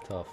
Tough.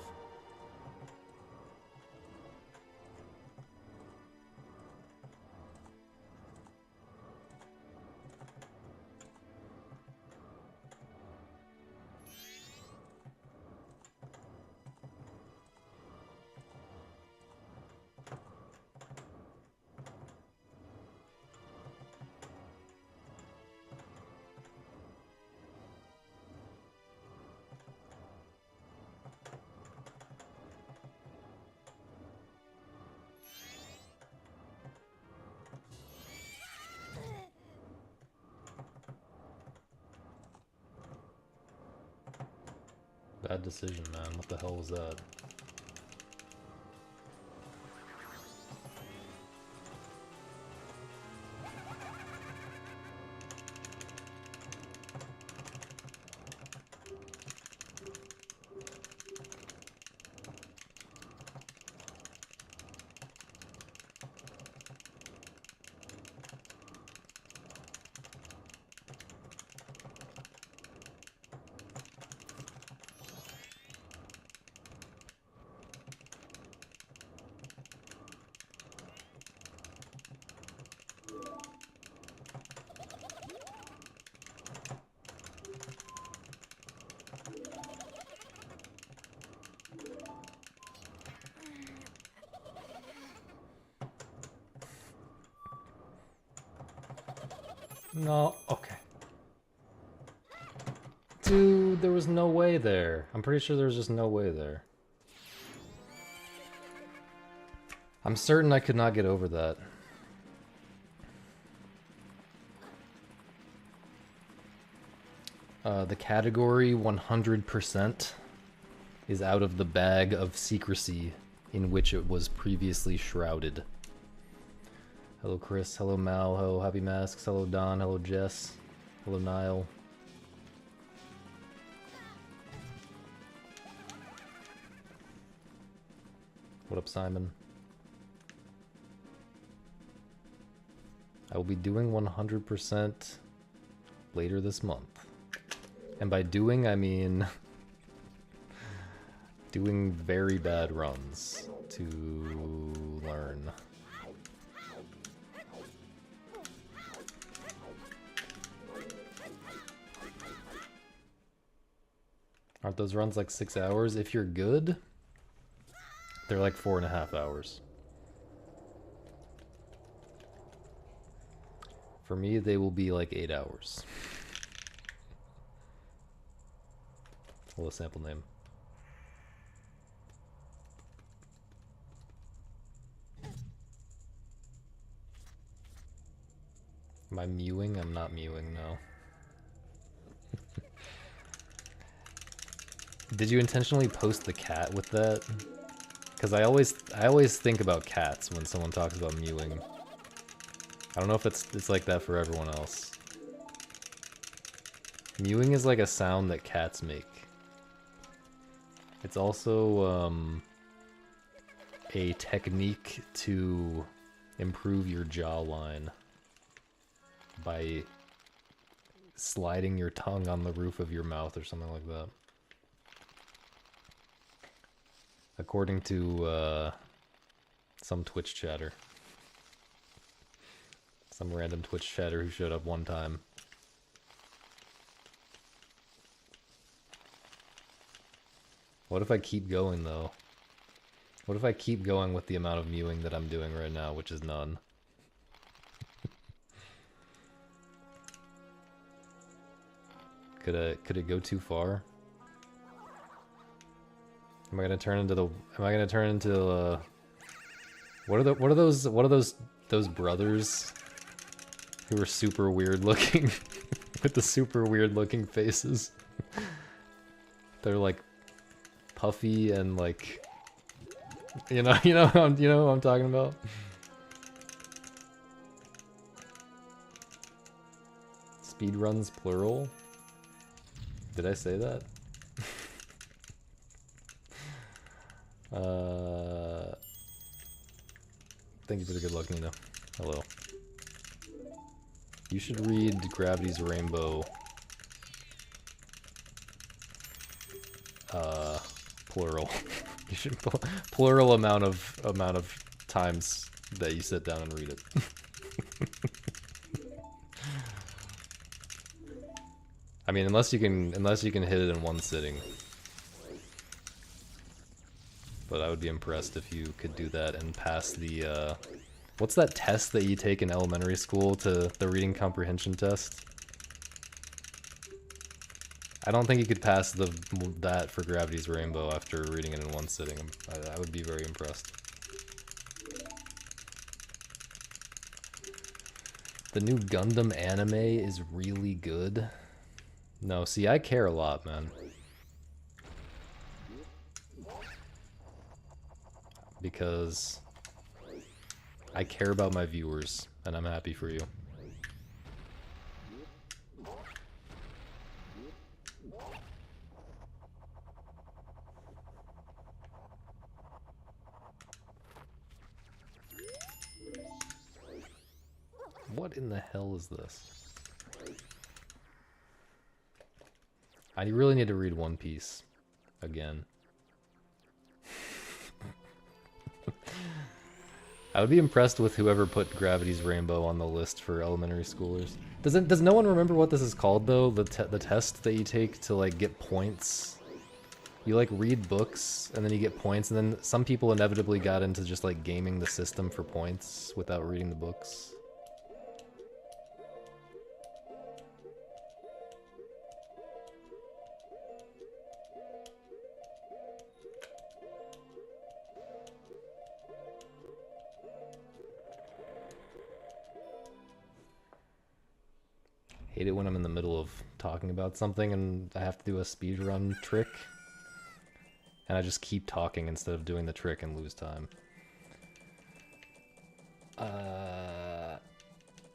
Bad decision, man. What the hell was that? No, okay. Dude, there was no way there. I'm pretty sure there was just no way there. I'm certain I could not get over that. The category 100% is out of the bag of secrecy in which it was previously shrouded. Hello Chris, hello Mal, hello Happy Masks, hello Don, hello Jess, hello Niall. What up Simon? I will be doing 100% later this month. And by doing, I mean doing very bad runs to learn. Aren't those runs like 6 hours? If you're good, they're like 4.5 hours. For me, they will be like 8 hours. Hello, sample name. Am I mewing? I'm not mewing, no. Did you intentionally post the cat with that? Because I always think about cats when someone talks about mewing. I don't know if it's like that for everyone else. Mewing is like a sound that cats make. It's also a technique to improve your jawline by sliding your tongue on the roof of your mouth or something like that. According to some Twitch chatter. Some random Twitch chatter who showed up one time. What if I keep going though? What if I keep going with the amount of mewing that I'm doing right now, which is none? Could it go too far? Am I gonna turn into the? Am I gonna turn into? What are those brothers who are super weird looking with the super weird looking faces. They're like puffy and like, you know who I'm talking about. Speedruns plural? Did I say that? Thank you for the good luck, Nina. Hello. You should read Gravity's Rainbow. Plural. You should plural amount of times that you sit down and read it. I mean, unless you can hit it in one sitting. But I would be impressed if you could do that and pass the what's that test that you take in elementary school, to the reading comprehension test? I don't think you could pass that for Gravity's Rainbow after reading it in one sitting. I would be very impressed. The new Gundam anime is really good. No, see, I care a lot, man. Because I care about my viewers, and I'm happy for you. What in the hell is this? I really need to read One Piece again. I would be impressed with whoever put Gravity's Rainbow on the list for elementary schoolers. Does no one remember what this is called though? The test that you take to like get points. You like read books and then you get points, and then some people inevitably got into just like gaming the system for points without reading the books. Hate it when I'm in the middle of talking about something and I have to do a speedrun trick. And I just keep talking instead of doing the trick and lose time.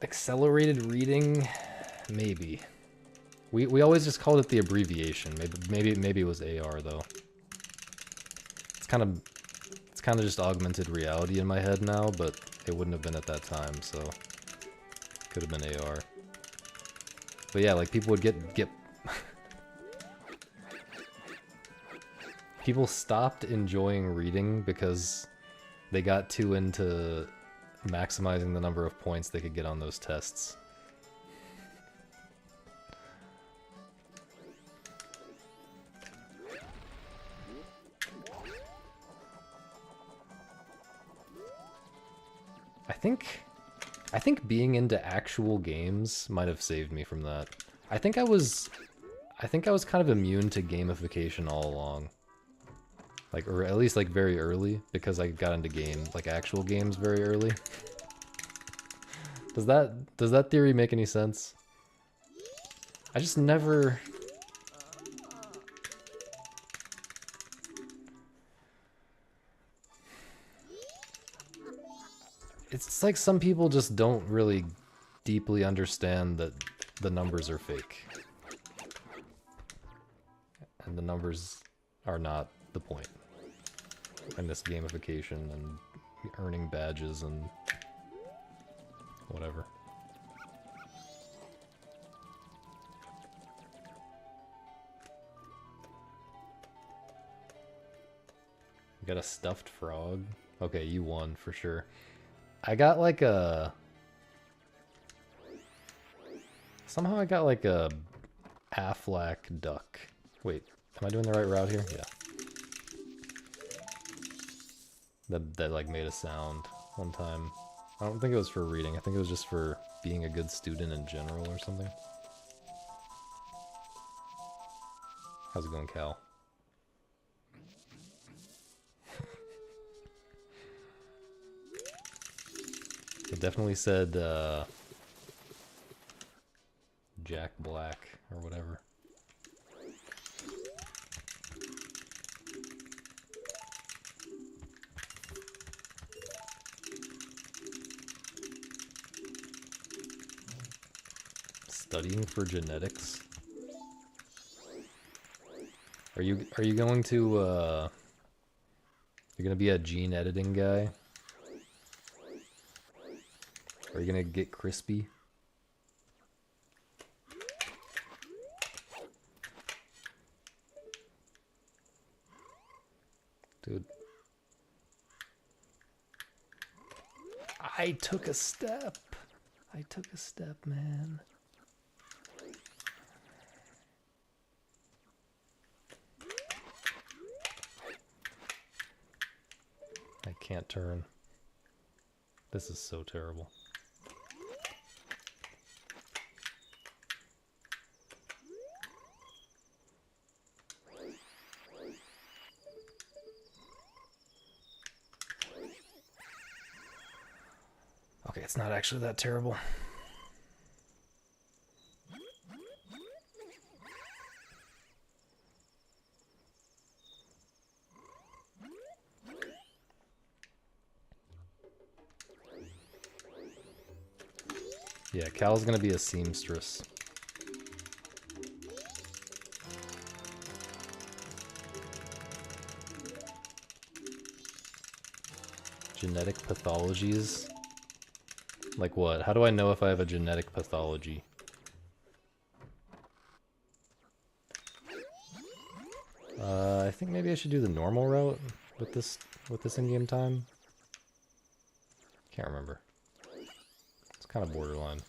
Accelerated reading? Maybe. We always just called it the abbreviation. Maybe it was AR though. It's kind of just augmented reality in my head now, but it wouldn't have been at that time, so could have been AR. But yeah, like people would get people stopped enjoying reading because they got too into maximizing the number of points they could get on those tests. I think being into actual games might have saved me from that. I think I was kind of immune to gamification all along. Like, or at least like very early, because I got into actual games very early. Does that theory make any sense? I just never... It's like some people just don't really deeply understand that the numbers are fake. And the numbers are not the point. And this gamification and earning badges and whatever. You got a stuffed frog? Okay, you won for sure. I got like a... Somehow I got like a Aflac duck. Wait, am I doing the right route here? Yeah. That like made a sound one time. I don't think it was for reading. I think it was just for being a good student in general or something. How's it going, Cal? It definitely said, Jack Black or whatever. Studying for genetics? Are you going to you're gonna be a gene editing guy? Are you gonna get crispy? Dude. I took a step. I took a step, man. I can't turn. This is so terrible. Okay, it's not actually that terrible. Yeah, Cal's gonna be a seamstress. Genetic pathologies? Like what? How do I know if I have a genetic pathology? I think maybe I should do the normal route with this in-game time. Can't remember. It's kind of borderline.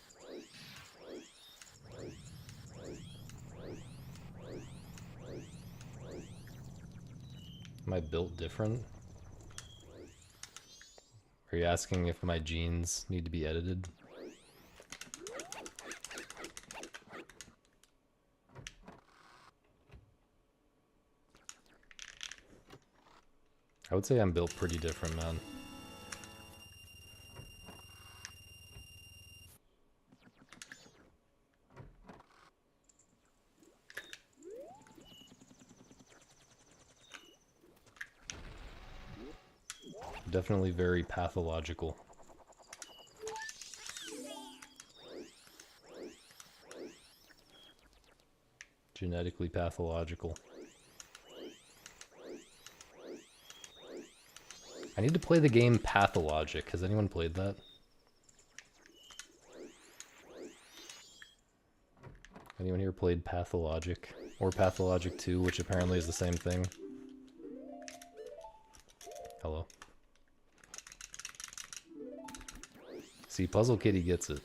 Am I built different? Are you asking if my genes need to be edited? I would say I'm built pretty different, man. Definitely very pathological. Genetically pathological. I need to play the game Pathologic. Has anyone played that? Anyone here played Pathologic? Or Pathologic 2, which apparently is the same thing? Hello. See, Puzzle Kitty gets it.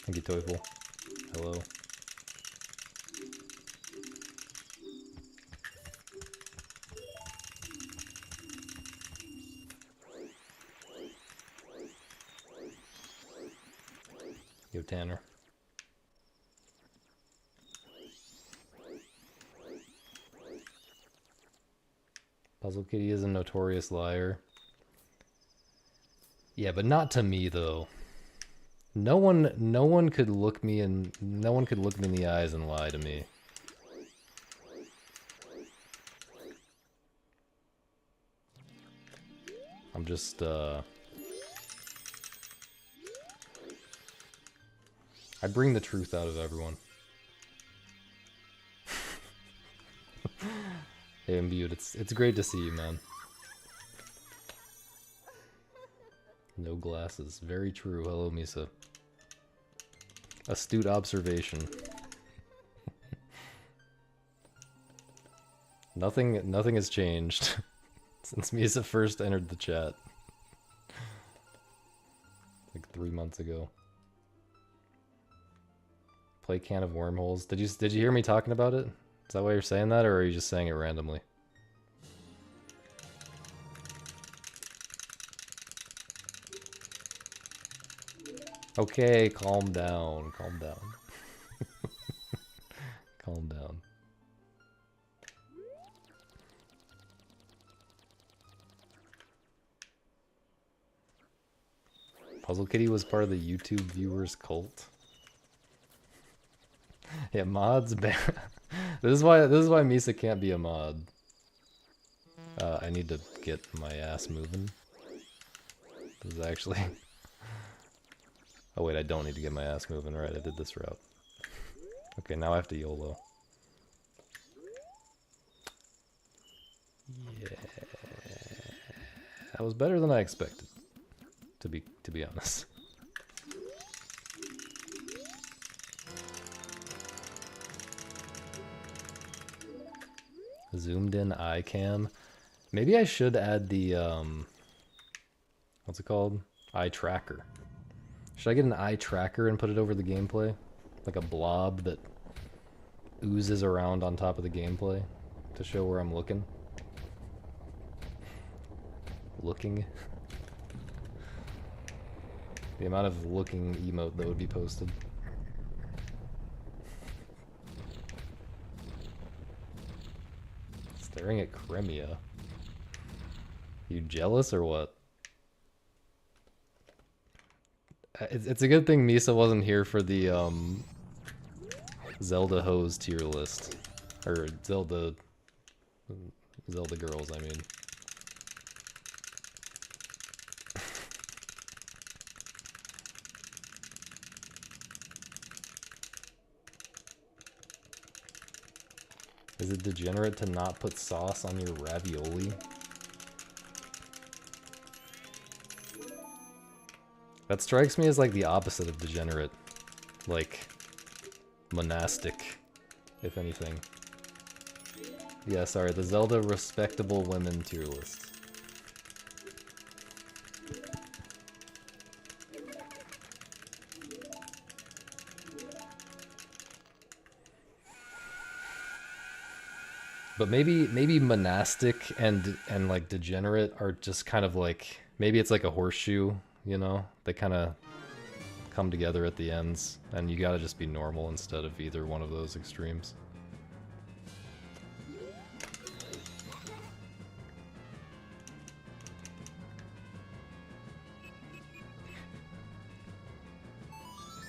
Thank you, Toyful. Hello. Yo, Tanner. Puzzle Kitty is a notorious liar. Yeah, but not to me though. No one could look me in the eyes and lie to me. I'm just I bring the truth out of everyone. Hey, Imbued, it's great to see you, man. No glasses. Very true. Hello, Misa. Astute observation. Nothing has changed since Misa first entered the chat. Like 3 months ago. Play Can of Wormholes. Did you hear me talking about it? Is that why you're saying that, or are you just saying it randomly? Okay, calm down. Calm down. Calm down. Puzzle Kitty was part of the YouTube viewers cult. Yeah, mods ban. This is why Misa can't be a mod. I need to get my ass moving. This is actually. Oh wait, I don't need to get my ass moving. Right, I did this route. Okay, now I have to YOLO. Yeah, that was better than I expected. To be honest. Zoomed in eye cam. Maybe I should add the what's it called? Eye tracker. Should I get an eye tracker and put it over the gameplay? Like a blob that oozes around on top of the gameplay to show where I'm looking. Looking. The amount of looking emote that would be posted. Staring at Crimea. You jealous or what? It's a good thing Misa wasn't here for the Zelda hoes tier list. Or Zelda girls, I mean. Is it degenerate to not put sauce on your ravioli? That strikes me as like the opposite of degenerate. Like, monastic, if anything. Yeah, sorry, the Zelda respectable women tier list. But maybe monastic and like degenerate are just kind of like, maybe it's like a horseshoe, you know? They kind of come together at the ends, and you gotta just be normal instead of either one of those extremes.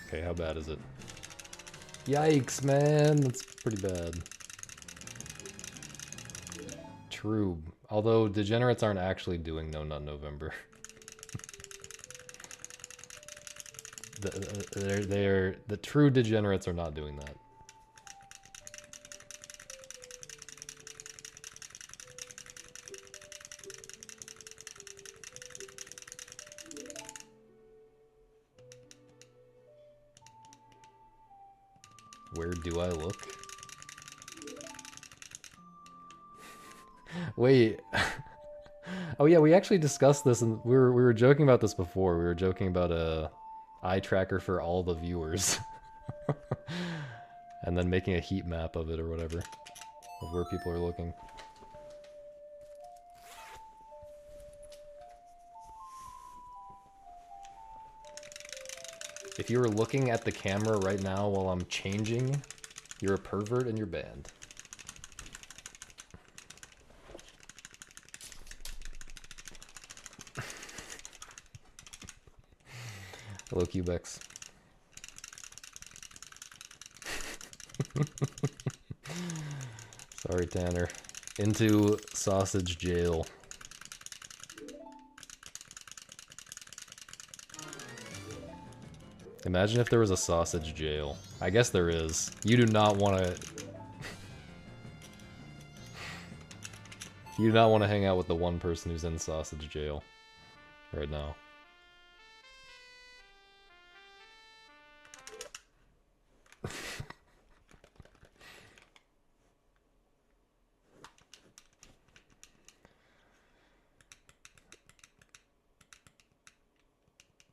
Okay, how bad is it? Yikes, man, that's pretty bad. True, although degenerates aren't actually doing No Nut November. The true degenerates are not doing that. Where do I look? Wait. Oh yeah, we actually discussed this, and we were joking about this before. We were joking about a eye tracker for all the viewers, and then making a heat map of it or whatever, of where people are looking. If you were looking at the camera right now while I'm changing, you're a pervert and you're banned. Hello, Cubex. Sorry, Tanner. Into sausage jail. Imagine if there was a sausage jail. I guess there is. You do not want to... You do not want to hang out with the one person who's in sausage jail right now.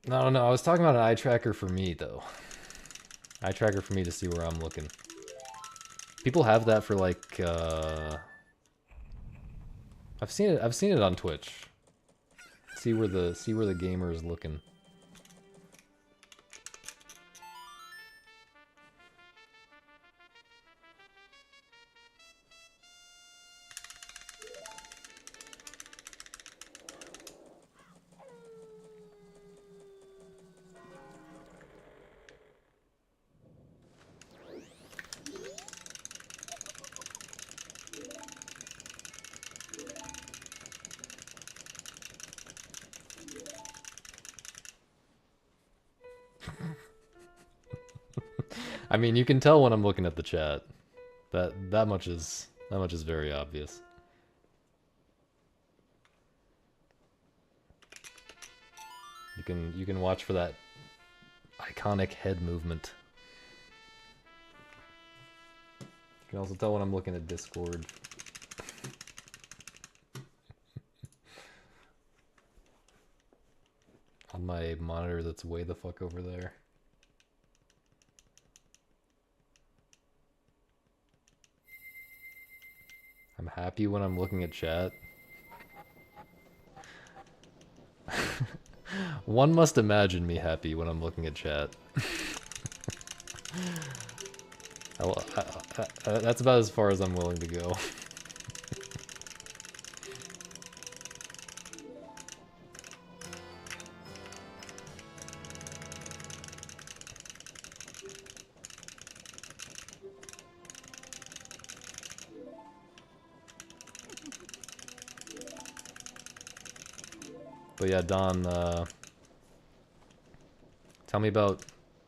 No, I was talking about an eye tracker for me, though. Eye tracker for me to see where I'm looking. People have that for like, I've seen it on Twitch. See where the gamer is looking. I mean, you can tell when I'm looking at the chat. That much is very obvious. You can watch for that iconic head movement. You can also tell when I'm looking at Discord. On my monitor that's way the fuck over there. I'm happy when I'm looking at chat. One must imagine me happy when I'm looking at chat. That's about as far as I'm willing to go. But yeah, Don, tell me about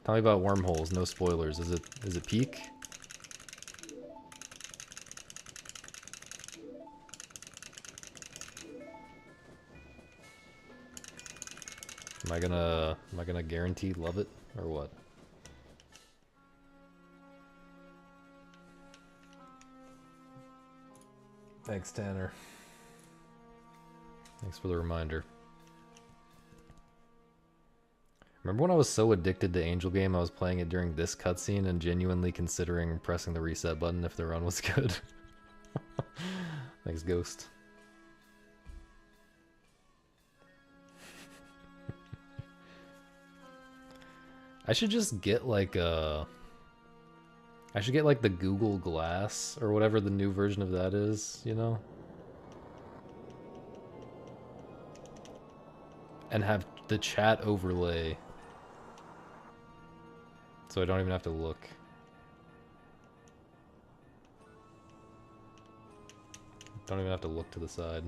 wormholes. No spoilers. Is it peak? Am I gonna guarantee love it or what? Thanks, Tanner. Thanks for the reminder. Remember when I was so addicted to Angel Game, I was playing it during this cutscene and genuinely considering pressing the reset button if the run was good? Thanks, Ghost. I should just get like a... I should get like the Google Glass or whatever the new version of that is, you know? And have the chat overlay. So I don't even have to look. Don't even have to look to the side.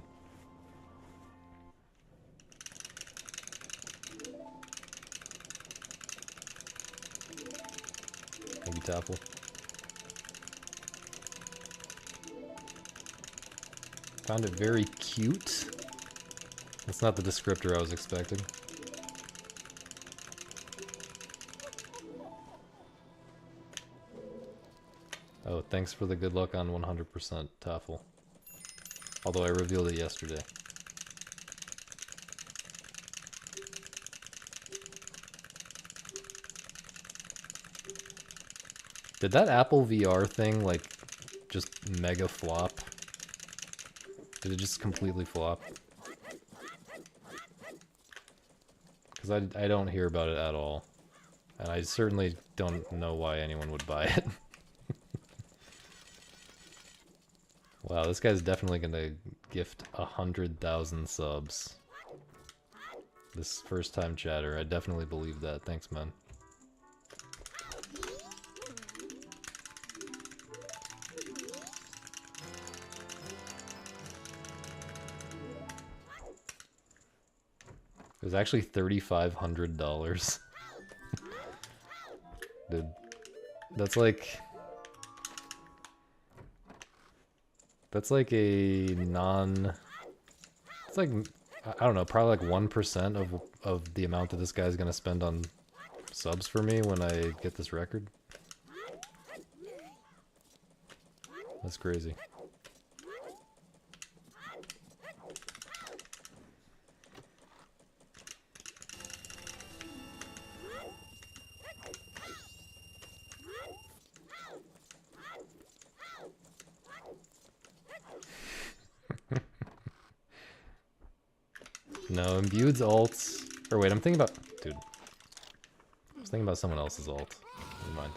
Thank you, Taffel. Found it very cute. That's not the descriptor I was expecting. Oh, thanks for the good luck on 100%, Taffel. Although I revealed it yesterday. Did that Apple VR thing, like, just mega flop? Did it just completely flop? Because I don't hear about it at all. And I certainly don't know why anyone would buy it. Wow, this guy's definitely gonna gift 100,000 subs. This first time chatter, I definitely believe that. Thanks, man. It was actually $3,500. Dude, that's like... That's like a non... It's like, I don't know, probably like 1% of the amount that this guy's gonna spend on subs for me when I get this record. That's crazy. No, Imbued's alts... Or wait, I'm thinking about... Dude. I was thinking about someone else's alt. Never mind.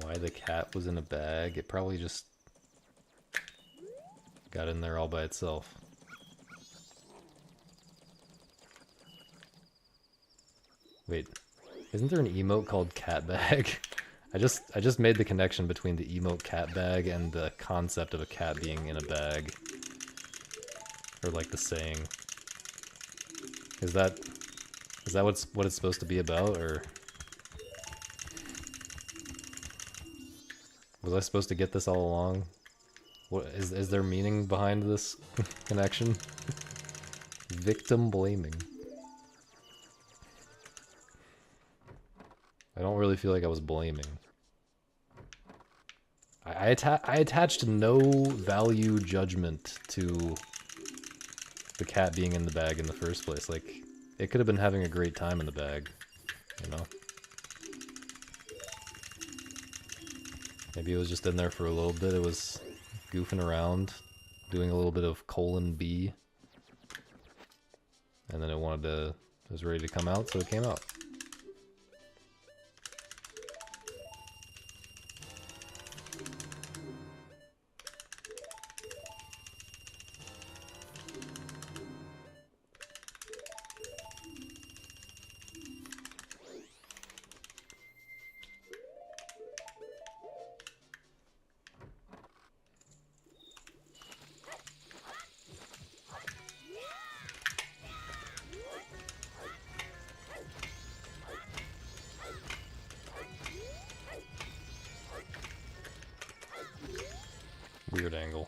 Why the cat was in a bag? It probably just... got in there all by itself. Wait. Isn't there an emote called cat bag? I just made the connection between the emote cat bag and the concept of a cat being in a bag. Or like the saying. Is that what it's supposed to be about, or was I supposed to get this all along? What is there meaning behind this connection? Victim blaming. I don't really feel like I was blaming. I attached no value judgment to the cat being in the bag in the first place. Like, it could have been having a great time in the bag, you know? Maybe it was just in there for a little bit. It was goofing around, doing a little bit of :B. And then it was ready to come out, so it came out. Weird angle.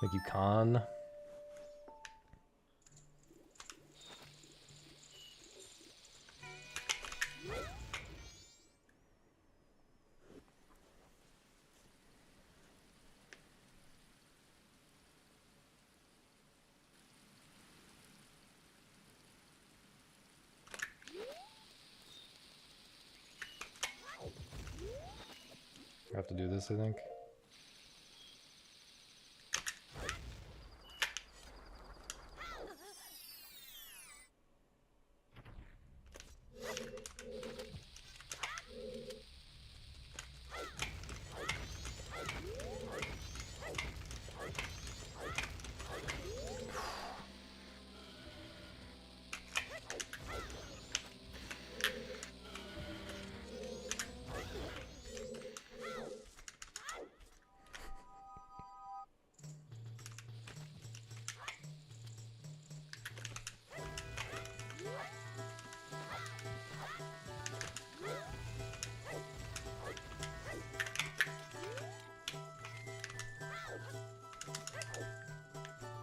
Thank you, Khan. I have to do this, I think.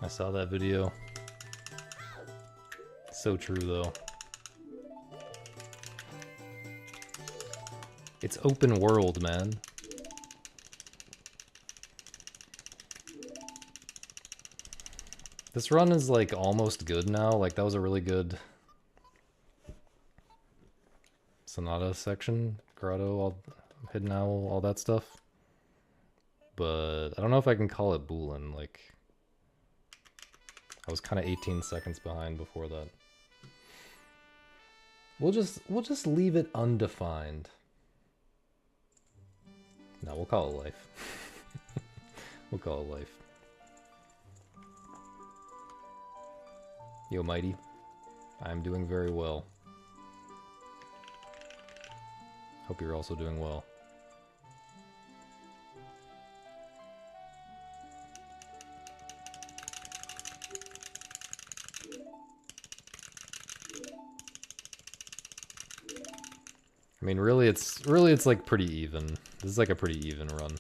I saw that video. So true, though. It's open world, man. This run is like almost good now. Like, that was a really good Sonata section, Grotto, all Hidden Owl, all that stuff. But I don't know if I can call it Bullin. Like, I was kind of 18 seconds behind before that. We'll just leave it undefined. No, we'll call it life. We'll call it life. Yo, Mighty. I'm doing very well. Hope you're also doing well. I mean, really it's like pretty even. This is like a pretty even run.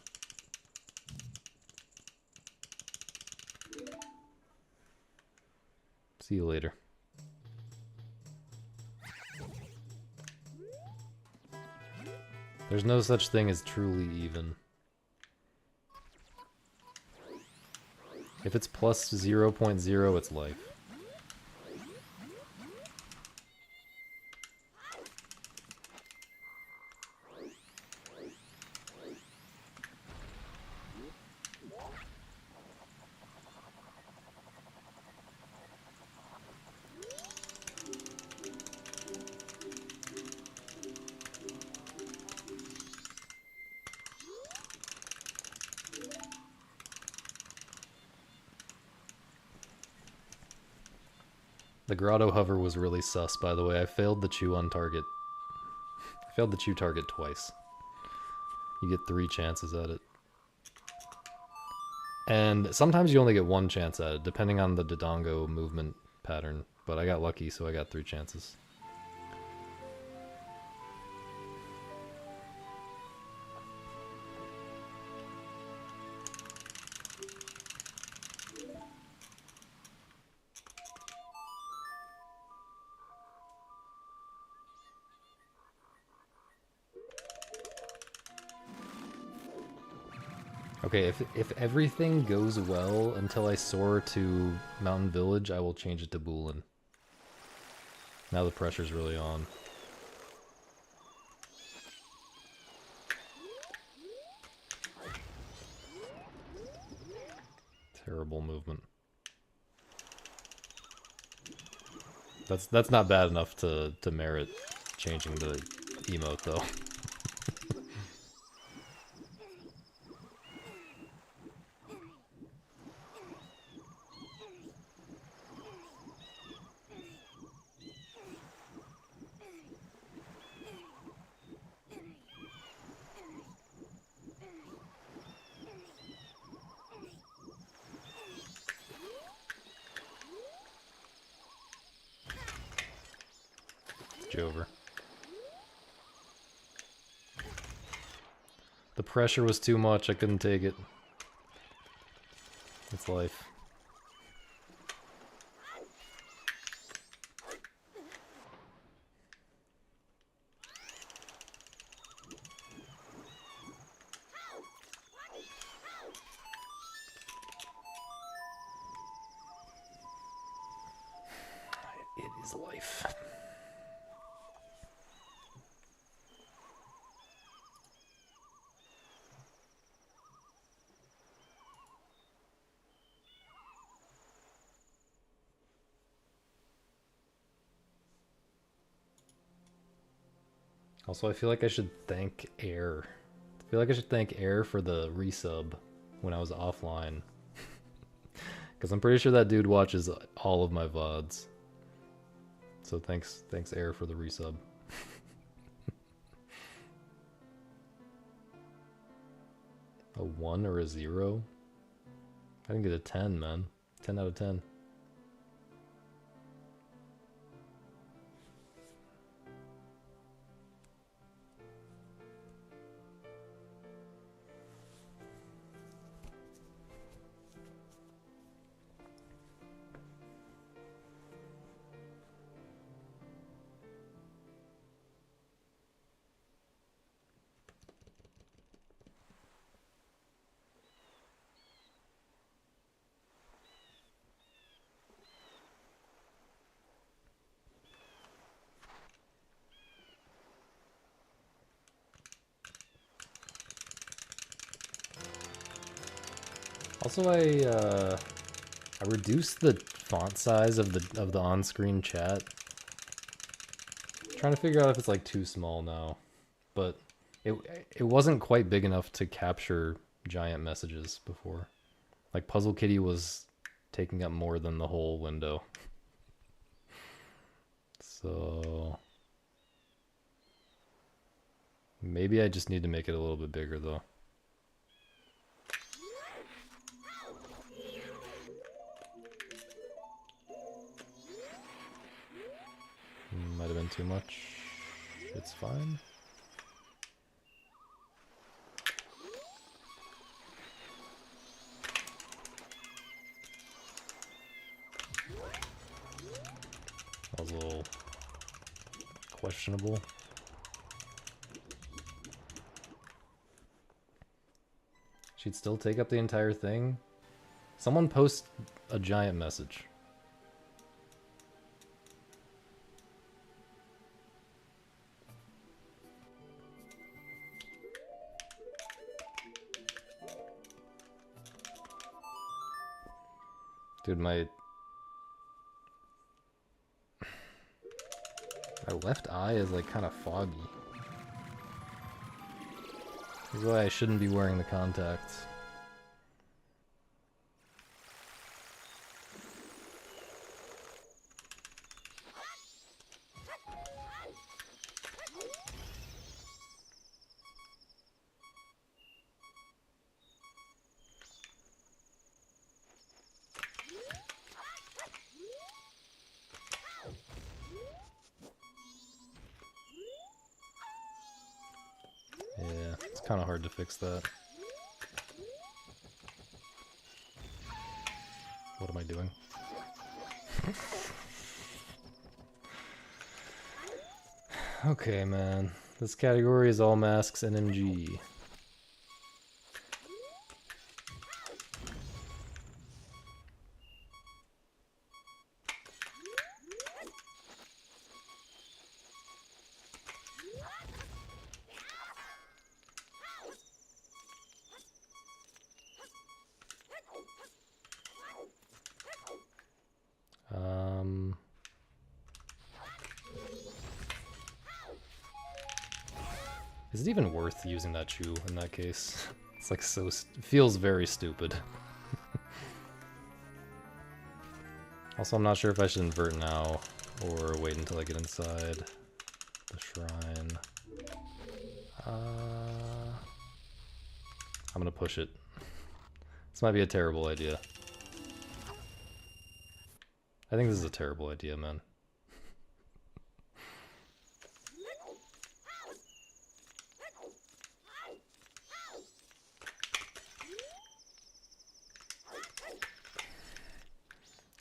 See you later. There's no such thing as truly even. If it's plus 0.0, it's life. The Grotto hover was really sus, by the way. I failed the chew on target Failed the chew target twice. You get 3 chances at it. And sometimes you only get 1 chance at it, depending on the Dodongo movement pattern. But I got lucky, so I got 3 chances. Okay, if everything goes well until I soar to Mountain Village, I will change it to Bulin. Now the pressure's really on. Terrible movement. That's not bad enough to merit changing the emote though. Over. The pressure was too much, I couldn't take it. It's life. It is life. Also, I feel like I should thank Air. I feel like I should thank Air for the resub when I was offline. Because I'm pretty sure that dude watches all of my VODs. So thanks Air for the resub. A 1 or a 0? I didn't get a 10, man. 10 out of 10. Also, I reduced the font size of the on-screen chat. I'm trying to figure out if it's like too small now, but it wasn't quite big enough to capture giant messages before. Like Puzzle Kitty was taking up more than the whole window. So maybe I just need to make it a little bit bigger though. Might have been too much. It's fine. That was a little questionable. She'd still take up the entire thing? Someone post a giant message. Dude, my left eye is like kind of foggy. This is why I shouldn't be wearing the contacts. kind of hard to fix that. What am I doing? Okay, man. This category is all masks NMG. Is it even worth using that chew in that case? It's like so... feels very stupid. Also, I'm not sure if I should invert now or wait until I get inside the shrine. I'm gonna push it. This might be a terrible idea. I think this is a terrible idea, man.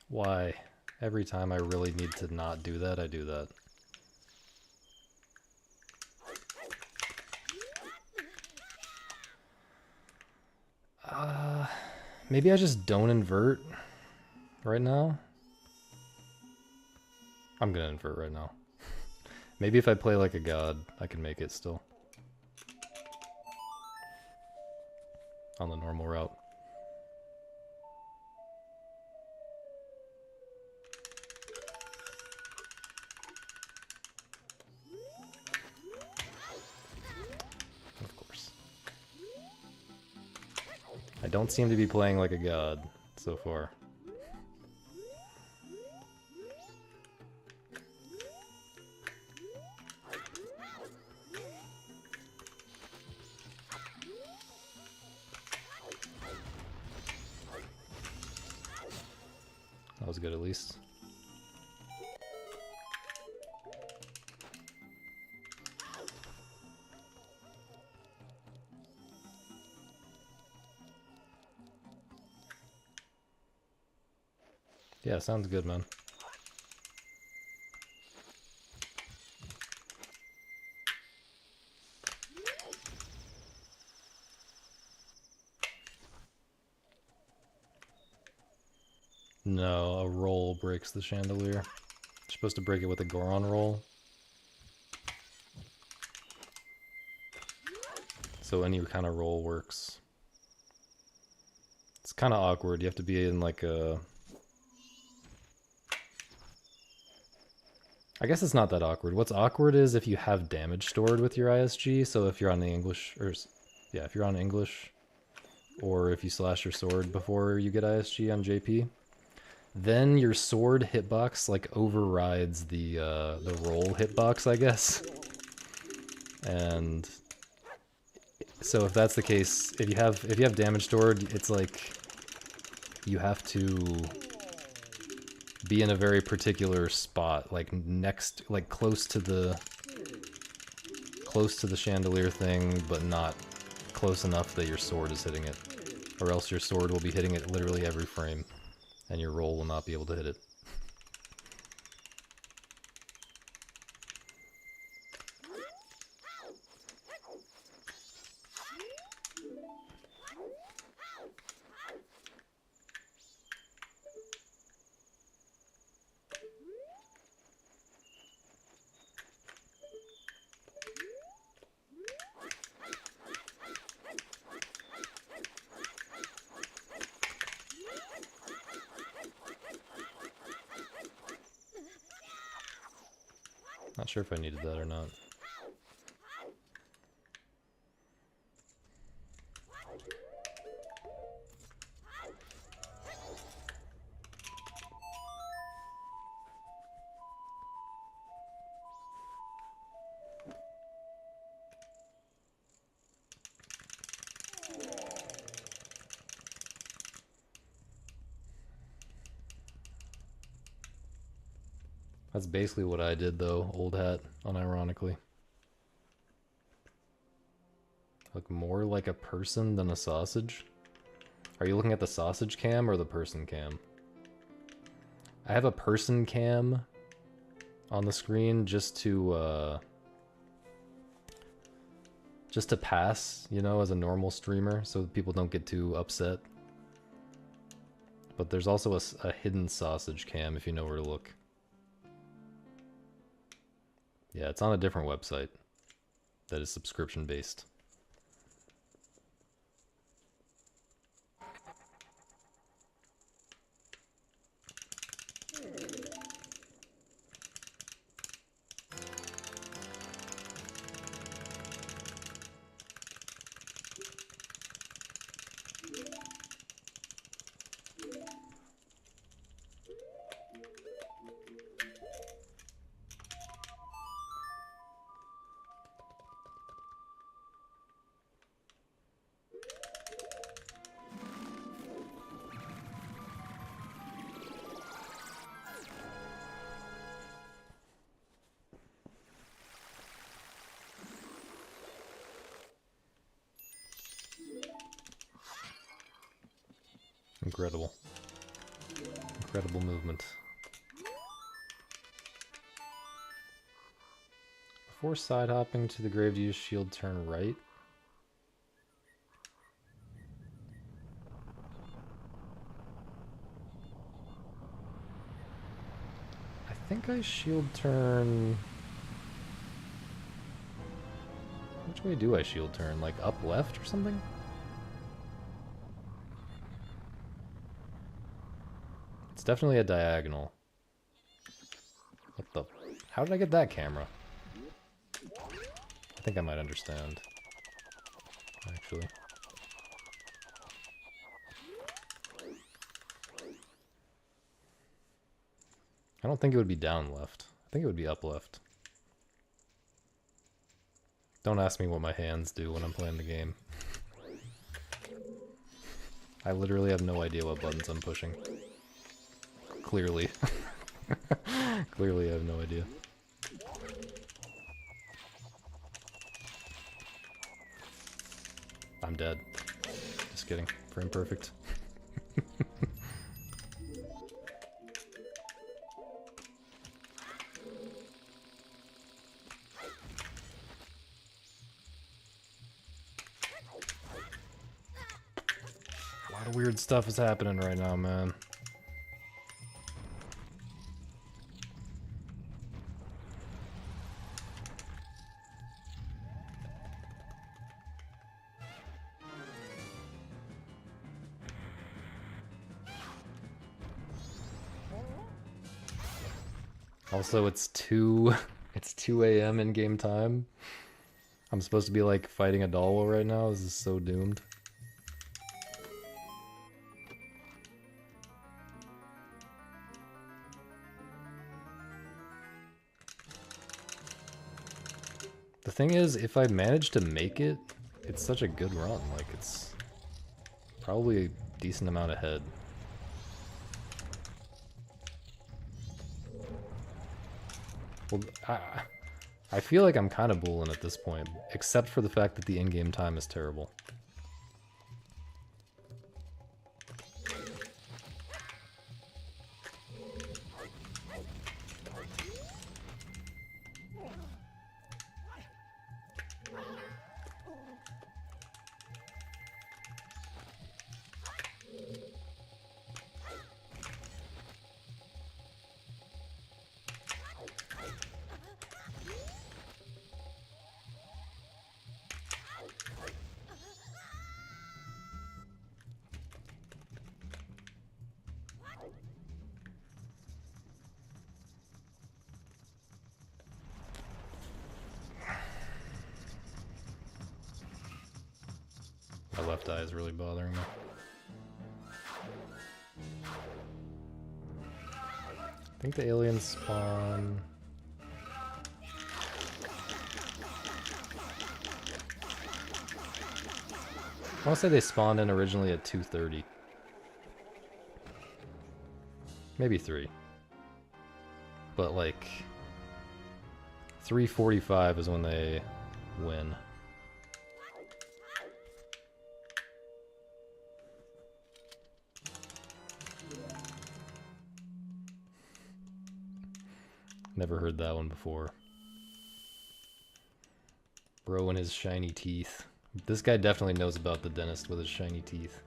Why? Every time I really need to not do that, I do that. Maybe I just don't invert right now? I'm gonna invert right now. Maybe if I play like a god, I can make it still. On the normal route. I don't seem to be playing like a god so far. That was good at least. Yeah, sounds good, man. No, a roll breaks the chandelier. You're supposed to break it with a Goron roll. So any kind of roll works. It's kind of awkward. You have to be in like a... I guess it's not that awkward. What's awkward is if you have damage stored with your ISG. So if you're on the English, or yeah, if you're on English, or if you slash your sword before you get ISG on JP, then your sword hitbox like overrides the roll hitbox, I guess. And so if that's the case, if you have damage stored, it's like you have to be in a very particular spot, like next, like close to the chandelier thing, but not close enough that your sword is hitting it, or else your sword will be hitting it literally every frame, and your roll will not be able to hit it. Not sure if I needed that or not. That's basically what I did though, old hat, unironically. Look more like a person than a sausage? Are you looking at the sausage cam or the person cam? I have a person cam on the screen just to pass, you know, as a normal streamer, so that people don't get too upset. But there's also a hidden sausage cam if you know where to look. Yeah, it's on a different website that is subscription based. Incredible. Incredible movement. Before side hopping to the grave, use shield turn right. I think I shield turn... Which way do I shield turn? Like up left or something? It's definitely a diagonal. What the... How did I get that camera? I think I might understand. Actually. I don't think it would be down left. I think it would be up left. Don't ask me what my hands do when I'm playing the game. I literally have no idea what buttons I'm pushing. Clearly. Clearly I have no idea. I'm dead. Just kidding. Frame perfect. A lot of weird stuff is happening right now, man. Also, it's 2 a.m. in game time. I'm supposed to be like fighting a Dolwo right now. This is so doomed. The thing is, if I manage to make it, it's such a good run. Like, it's probably a decent amount ahead. Well, I feel like I'm kind of bulling at this point, except for the fact that the in-game time is terrible. My left eye is really bothering me. I think the aliens spawn... I want to say they spawned in originally at 2:30. Maybe 3. But like... 3:45 is when they win. Never heard that one before. Bro and his shiny teeth. This guy definitely knows about the dentist with his shiny teeth.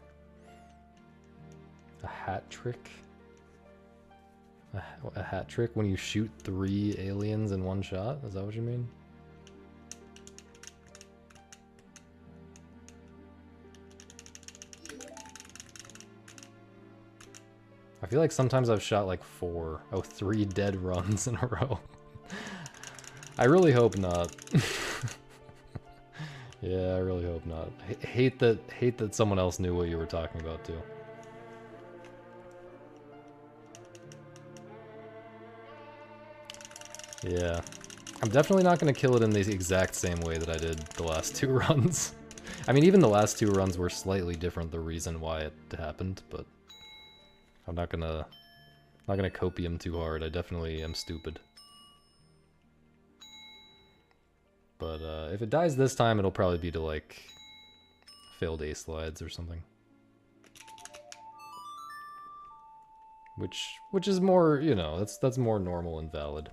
A hat trick? A hat trick when you shoot 3 aliens in one shot? Is that what you mean? I feel like sometimes I've shot like 4. Oh, 3 dead runs in a row. I really hope not. Yeah, I really hope not. Hate that someone else knew what you were talking about too. Yeah. I'm definitely not going to kill it in the exact same way that I did the last 2 runs. I mean, even the last 2 runs were slightly different, the reason why it happened, but I'm not gonna copium too hard. I definitely am stupid. But if it dies this time, it'll probably be to like failed A slides or something. Which is more, you know, that's more normal and valid.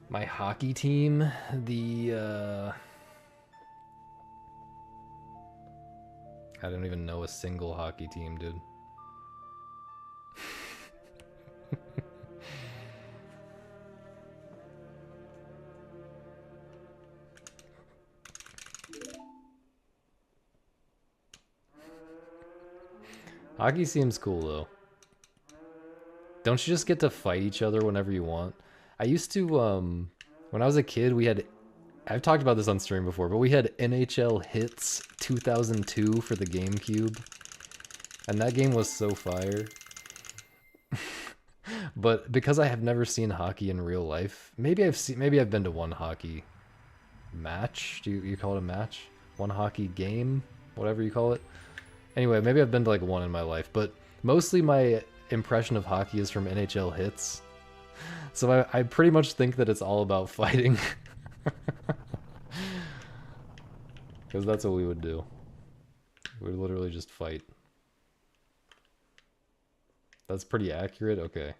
My hockey team, the I don't even know a single hockey team, dude. Hockey seems cool, though. Don't you just get to fight each other whenever you want? I used to, when I was a kid, we had... I've talked about this on stream before, but we had NHL Hits 2002 for the GameCube. And that game was so fire. But because I have never seen hockey in real life, maybe I've been to one hockey match. Do you call it a match? One hockey game? Whatever you call it. Anyway, maybe I've been to like one in my life, but mostly my impression of hockey is from NHL Hits. So I pretty much think that it's all about fighting. Because that's what we would do. We would literally just fight. That's pretty accurate? Okay.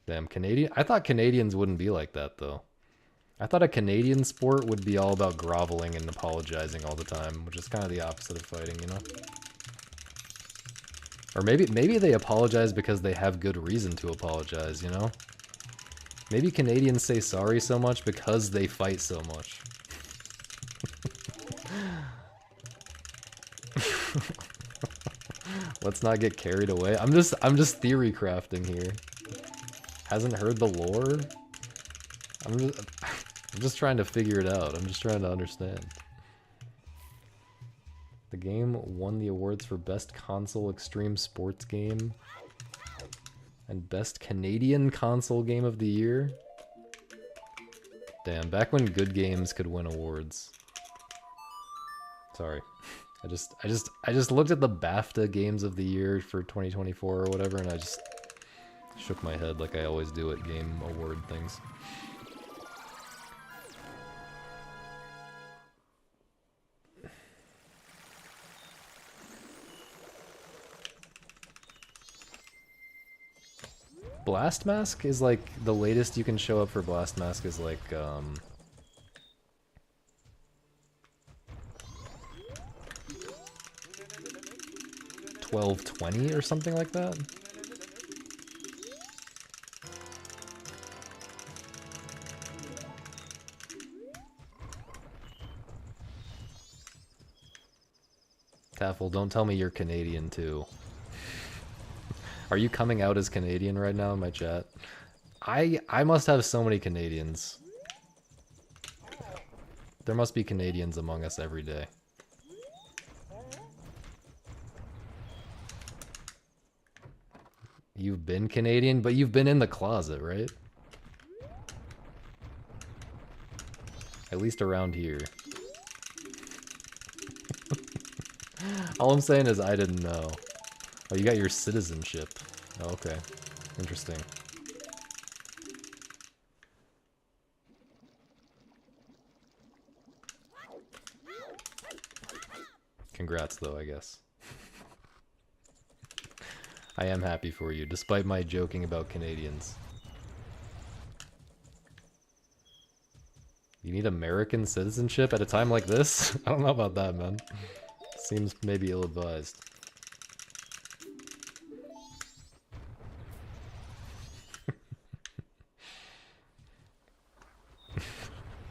Damn, Canadian? I thought Canadians wouldn't be like that, though. I thought a Canadian sport would be all about groveling and apologizing all the time, which is kind of the opposite of fighting, you know? Or maybe they apologize because they have good reason to apologize, you know? Maybe Canadians say sorry so much because they fight so much. Let's not get carried away. I'm just theory crafting here. Hasn't heard the lore? I'm just trying to figure it out. I'm just trying to understand. The game won the awards for Best Console Extreme Sports Game and Best Canadian Console Game of the Year. Damn, back when good games could win awards. Sorry. I just looked at the BAFTA Games of the Year for 2024 or whatever, and I just shook my head like I always do at game award things. Blast Mask is like the latest you can show up for Blast Mask is like 1220 or something like that. Taffel, don't tell me you're Canadian too. Are you coming out as Canadian right now in my chat? I must have so many Canadians. There must be Canadians among us every day. You've been Canadian, but you've been in the closet, right? At least around here. All I'm saying is I didn't know. Oh, you got your citizenship. Oh, okay. Interesting. Congrats, though, I guess. I am happy for you, despite my joking about Canadians. You need American citizenship at a time like this? I don't know about that, man. Seems maybe ill-advised.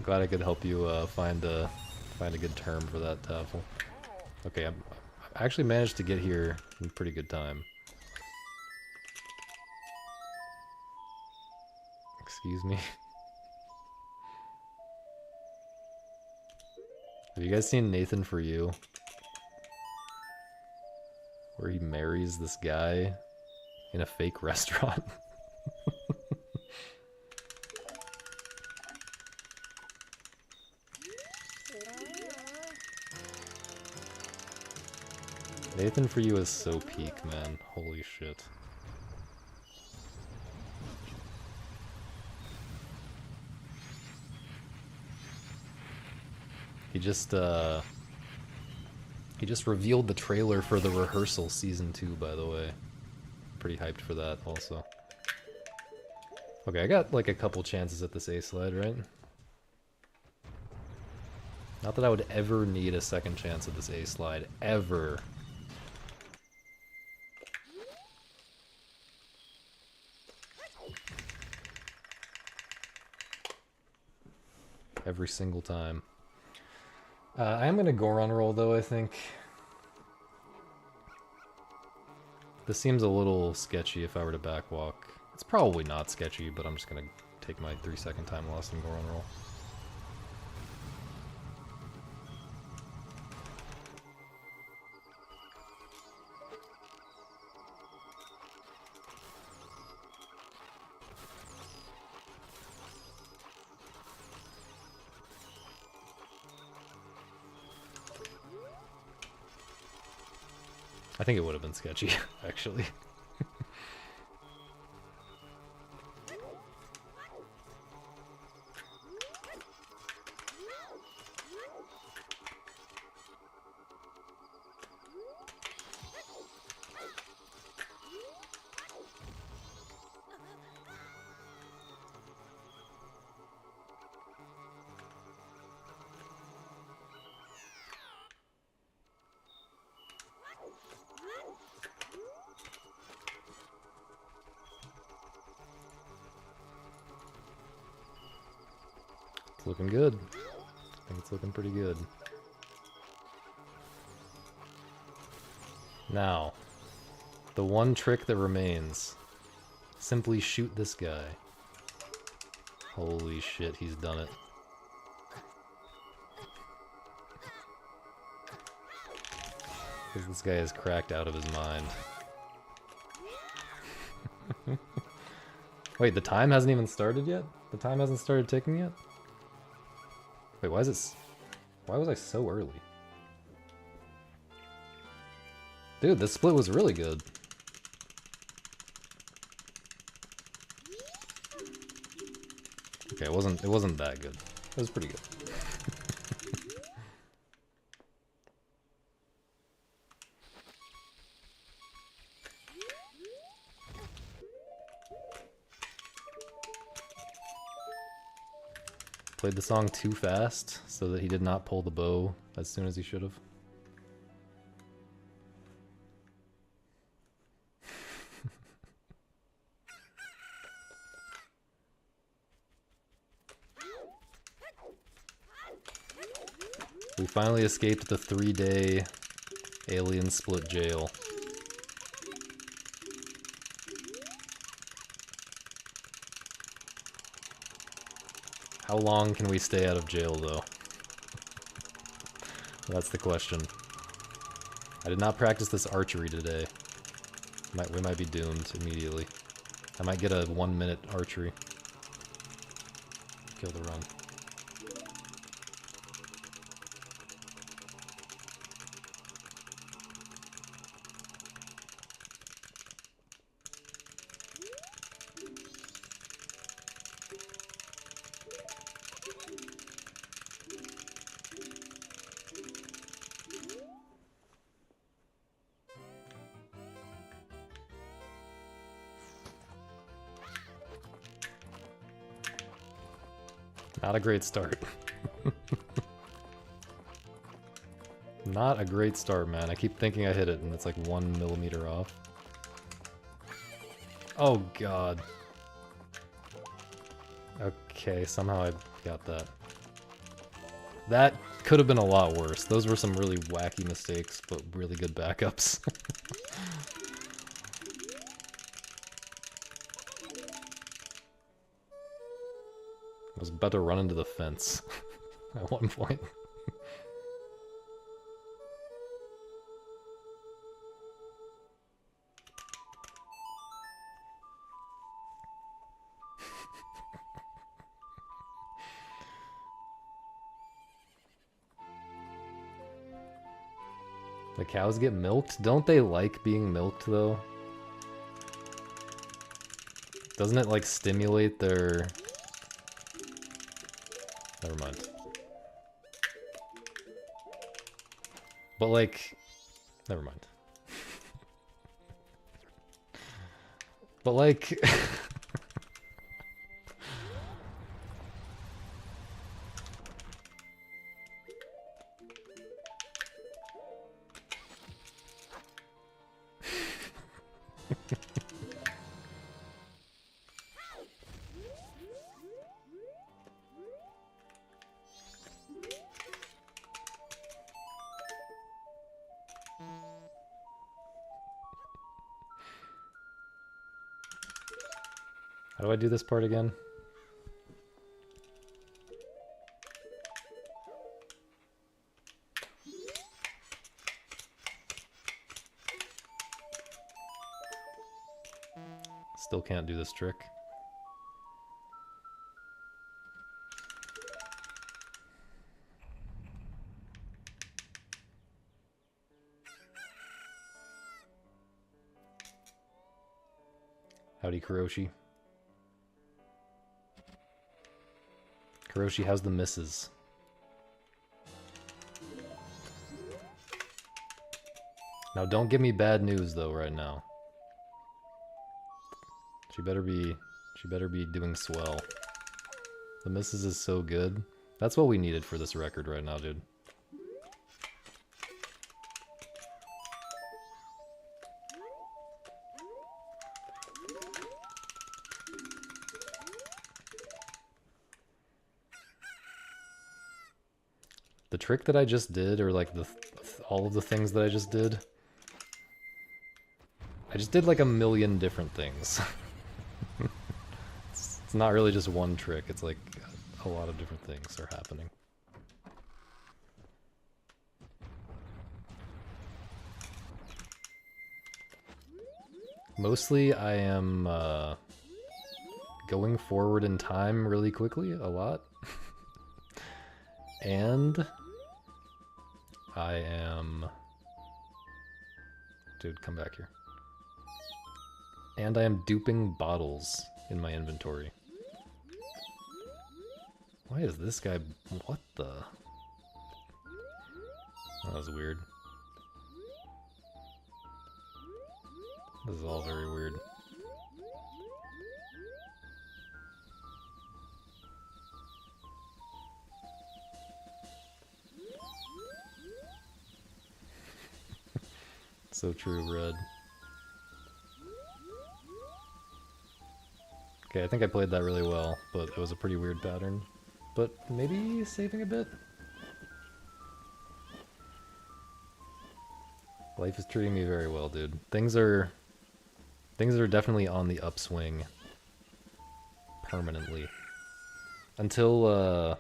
Glad I could help you find a good term for that, Taffel. Okay, I actually managed to get here in pretty good time. Excuse me. Have you guys seen Nathan For You? Where he marries this guy in a fake restaurant? Nathan For You is so peak, man. Holy shit. He just revealed the trailer for The Rehearsal Season 2, by the way. Pretty hyped for that, also. Okay, I got, like, a couple chances at this A-slide, right? Not that I would ever need a second chance at this A-slide. Ever. Every single time. I am gonna Goron roll, though, I think. This seems a little sketchy if I were to backwalk. It's probably not sketchy, but I'm just gonna take my 3-second time loss and Goron roll. I think it would have been sketchy, actually. Looking good. I think it's looking pretty good. Now, the one trick that remains. Simply shoot this guy. Holy shit, he's done it. This guy is cracked out of his mind. Wait, the time hasn't even started yet? The time hasn't started ticking yet? Wait, why is it... Why was I so early? Dude, this split was really good. Okay, it wasn't that good. It was pretty good. Played the song too fast so that he did not pull the bow as soon as he should have. We finally escaped the 3-day alien split jail. How long can we stay out of jail, though? That's the question. I did not practice this archery today. We might be doomed immediately. I might get a 1-minute archery. Kill the run. Not a great start. Not a great start, man. I keep thinking I hit it, and it's like 1 millimeter off. Oh, God. Okay, somehow I got that. That could have been a lot worse. Those were some really wacky mistakes, but really good backups. I was about to run into the fence at one point. The cows get milked? Don't they like being milked, though? Doesn't it, like, stimulate their... Never mind. But, like... Never mind. But, like... How do I do this part again? Still can't do this trick. Howdy, Kuroshi. Kuroshi, how's the misses? Now don't give me bad news though right now. She better be doing swell. The misses is so good. That's what we needed for this record right now, dude. The trick that I just did, or like all of the things that I just did, I just did like a million different things. It's not really just one trick, it's like a lot of different things are happening. Mostly I am going forward in time really quickly, a lot. And I am... Dude, come back here. And I am duping bottles in my inventory. Why is this guy... What the... That was weird. This is all very weird. So true, Red. Okay, I think I played that really well, but it was a pretty weird pattern. But maybe saving a bit? Life is treating me very well, dude. Things are definitely on the upswing. Permanently. Until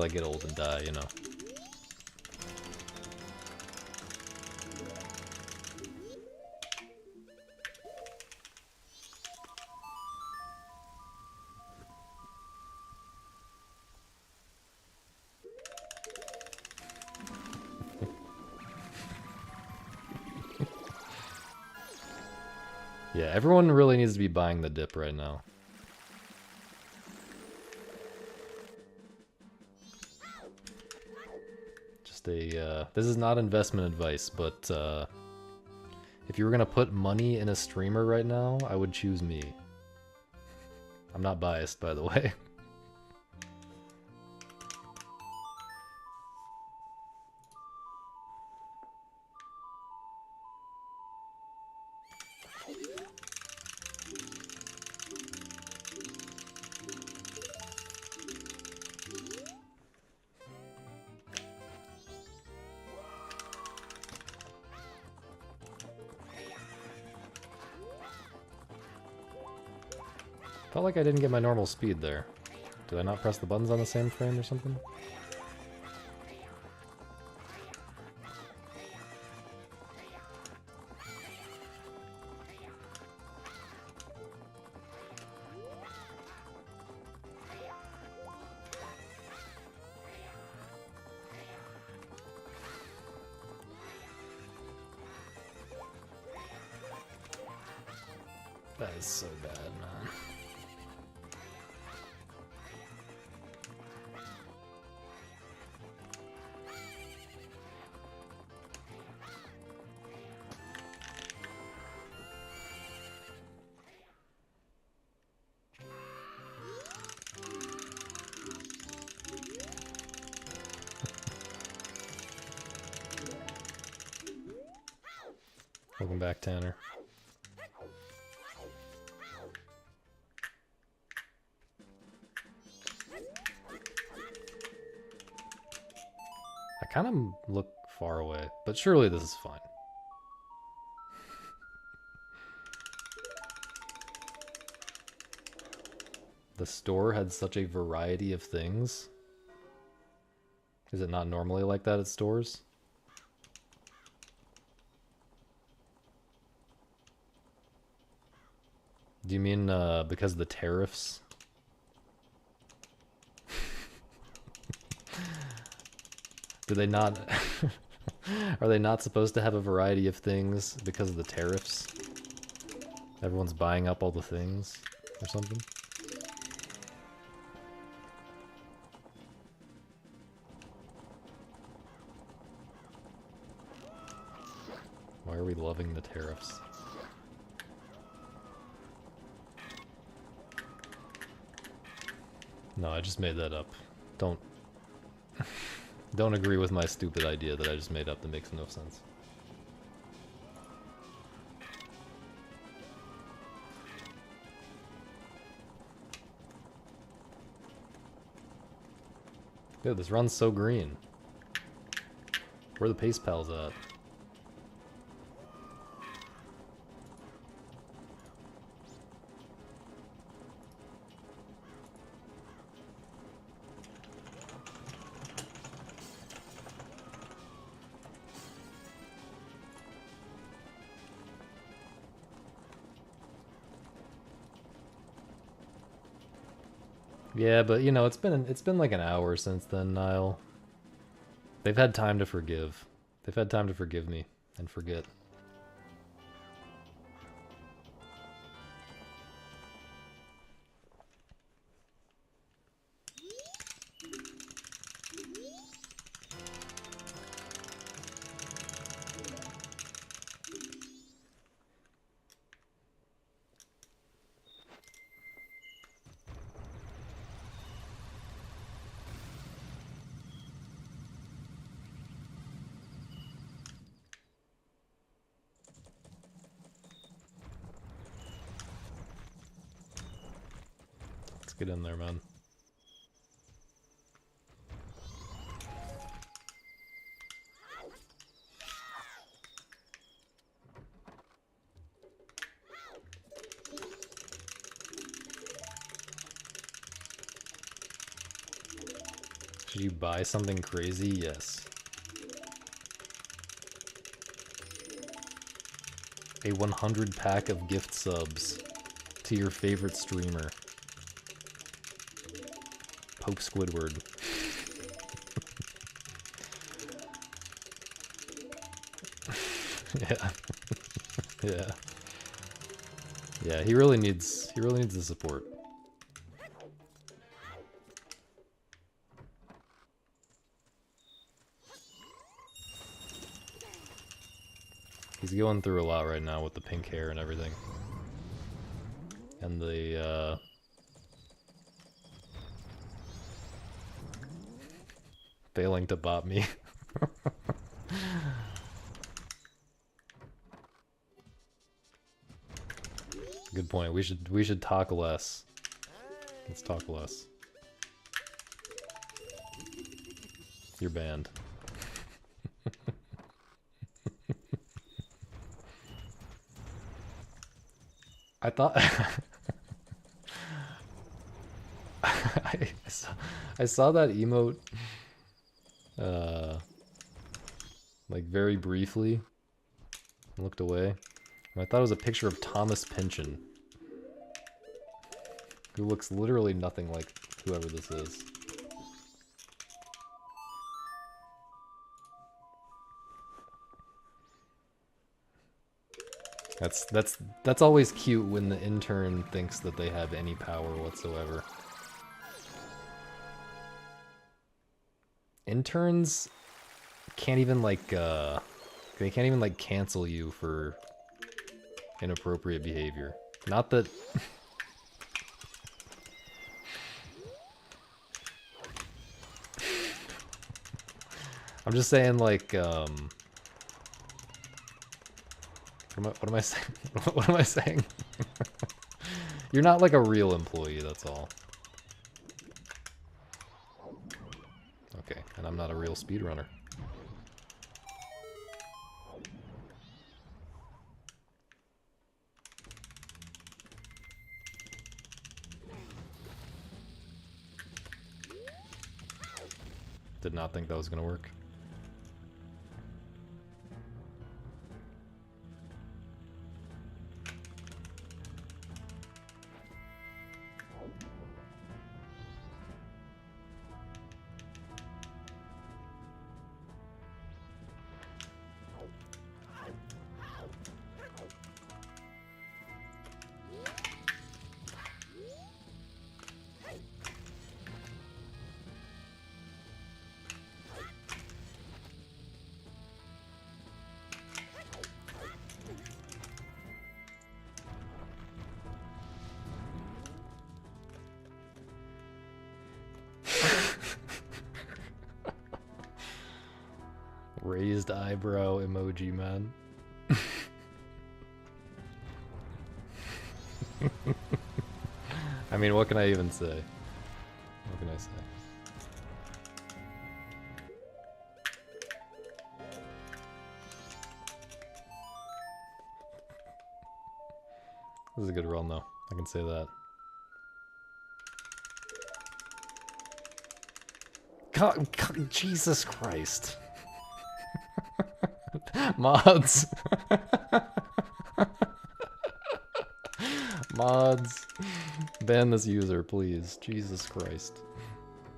I get old and die, you know. Yeah, everyone really needs to be buying the dip right now. Just a, this is not investment advice, but if you were gonna put money in a streamer right now, I would choose me. I'm not biased, by the way. Felt like I didn't get my normal speed there. Did I not press the buttons on the same frame or something? That is so bad, man. Welcome back, Tanner. I kind of look far away, but surely this is fine. The store had such a variety of things. Is it not normally like that at stores? Do you mean because of the tariffs? Do they not... Are they not supposed to have a variety of things because of the tariffs? Everyone's buying up all the things or something? Why are we loving the tariffs? No, I just made that up. Don't... Don't agree with my stupid idea that I just made up that makes no sense. Dude, this run's so green. Where are the pace pals at? Yeah, but you know, it's been like an hour since then, Niall. They've had time to forgive. They've had time to forgive me and forget. Get in there, man. Should you buy something crazy? Yes. A 100 pack of gift subs to your favorite streamer. Pope Squidward. Yeah. Yeah. Yeah, he really needs the support. He's going through a lot right now with the pink hair and everything. And the failing to bot me. Good point. We should talk less. Let's talk less. You're banned. I thought I saw that emote, like very briefly, and looked away, and I thought it was a picture of Thomas Pynchon, who looks literally nothing like whoever this is. That's always cute when the intern thinks that they have any power whatsoever. Interns can't even like they can't even like cancel you for inappropriate behavior. Not that I'm just saying like what am I saying? What am I saying? You're not like a real employee, that's all. Okay, and I'm not a real speedrunner. Did not think that was gonna work. Raised eyebrow emoji, man. I mean, what can I even say? What can I say? This is a good run, though. I can say that. God, Jesus Christ. Mods. Mods. Ban this user, please. Jesus Christ.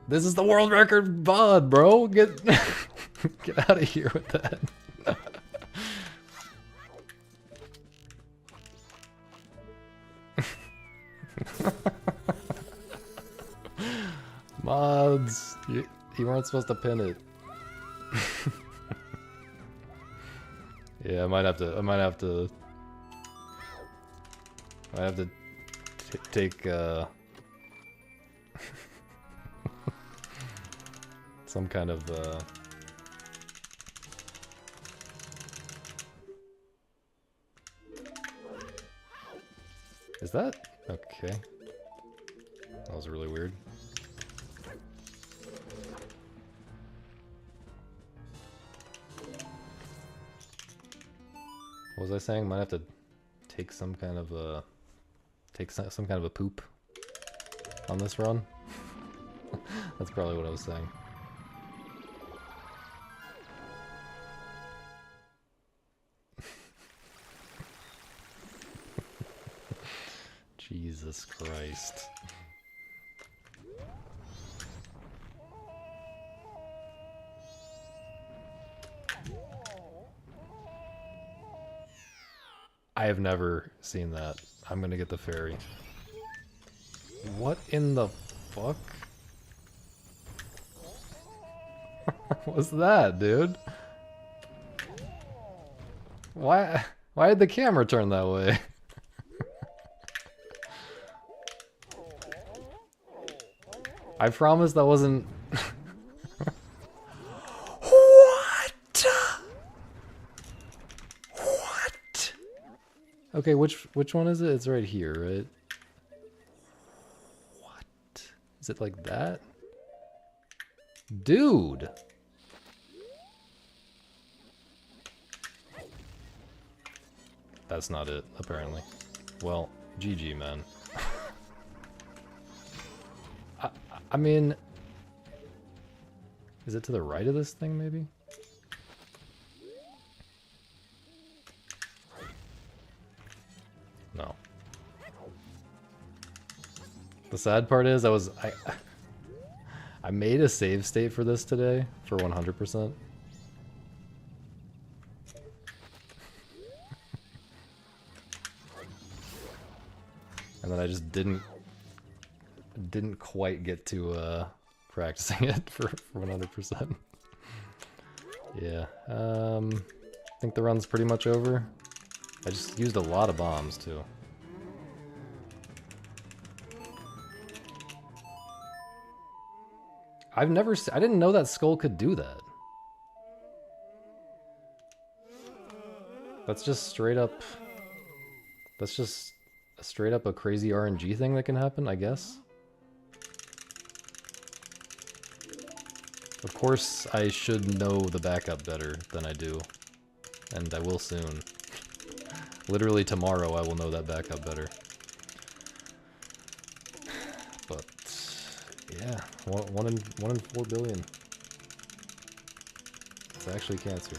This is the world record VOD, bro. Get get out of here with that. Mods. You weren't supposed to pin it. Yeah, I might have to take some kind of Is that okay? That was really weird. What was I saying? Might have to take some kind of a some kind of a poop on this run. That's probably what I was saying. Jesus Christ. I have never seen that. I'm gonna get the ferry. What in the fuck? What was that, dude? Why did the camera turn that way? I promise that wasn't... What? What? Okay, which one is it? It's right here, right? What? Is it like that? Dude! That's not it, apparently. Well, GG, man. I mean, is it to the right of this thing, maybe? No. The sad part is I made a save state for this today for 100%. And then I just didn't quite get to practicing it for 100%. Yeah. I think the run's pretty much over. I just used a lot of bombs too. I didn't know that Skull could do that. That's just straight up... That's just straight up a crazy RNG thing that can happen, I guess. Of course, I should know the backup better than I do. And I will soon. Literally tomorrow I will know that backup better. But... yeah, one in 4 billion. It's actually cancer.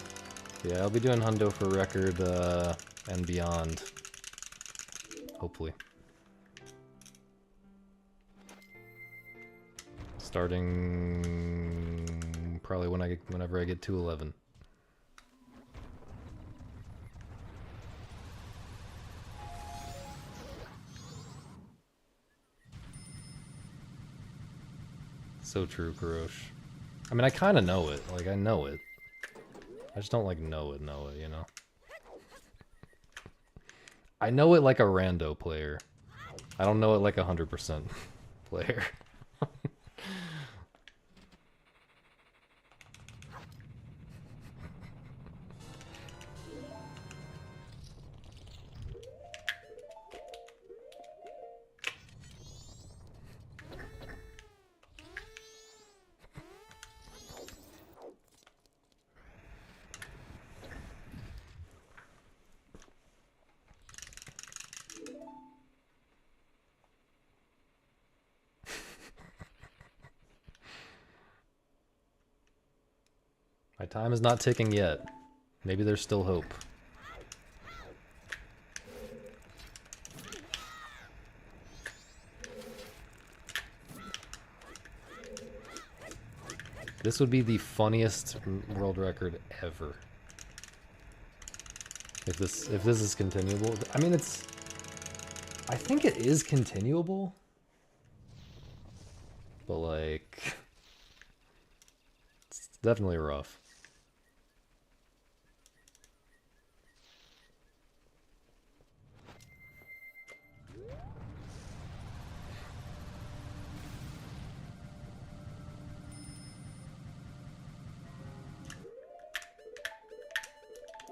Yeah, I'll be doing Hundo for record and beyond. Hopefully. Starting probably whenever I get to 11. So true, Kurosh. I mean, I kind of know it. Like, I know it. I just don't, like, know it, you know? I know it like a rando player. I don't know it like 100% player. My time is not ticking yet. Maybe there's still hope. This would be the funniest world record ever. If this is continuable. I mean, I think it is continuable. But like, it's definitely rough.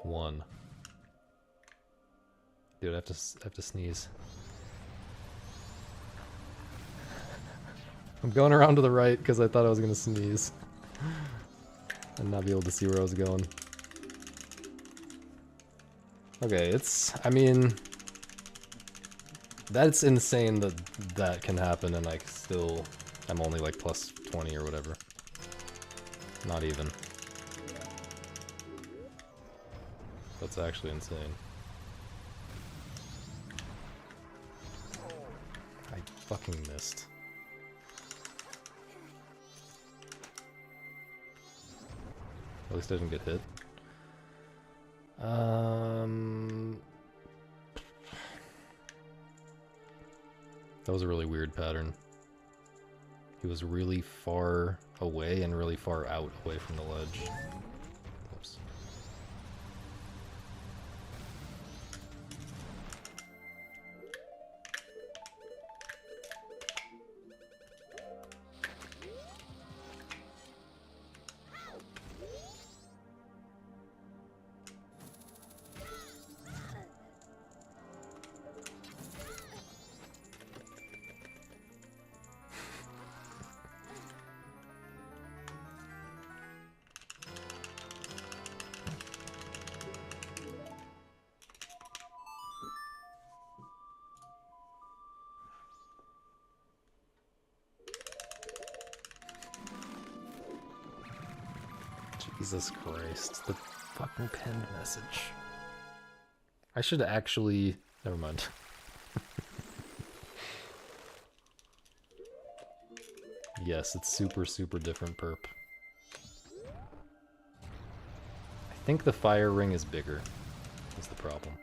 One. Dude, I have to sneeze. I'm going around to the right because I thought I was gonna sneeze and not be able to see where I was going. Okay, I mean, that's insane that that can happen and I'm only like plus 20 or whatever. Not even. That's actually insane. I fucking missed. At least I didn't get hit. That was a really weird pattern. He was really far away and really far out away from the ledge. Oops. Jesus Christ, the fucking pinned message. I should actually... Never mind. Yes, it's super, super different perp. I think the fire ring is bigger, is the problem.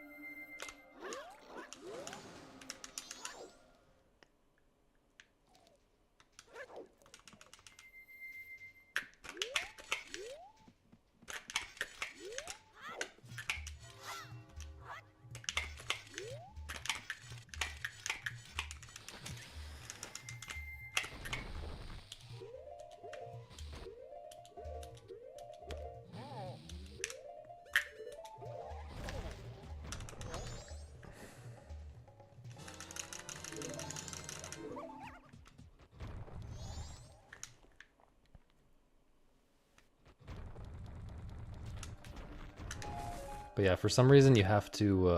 But yeah, for some reason you have to,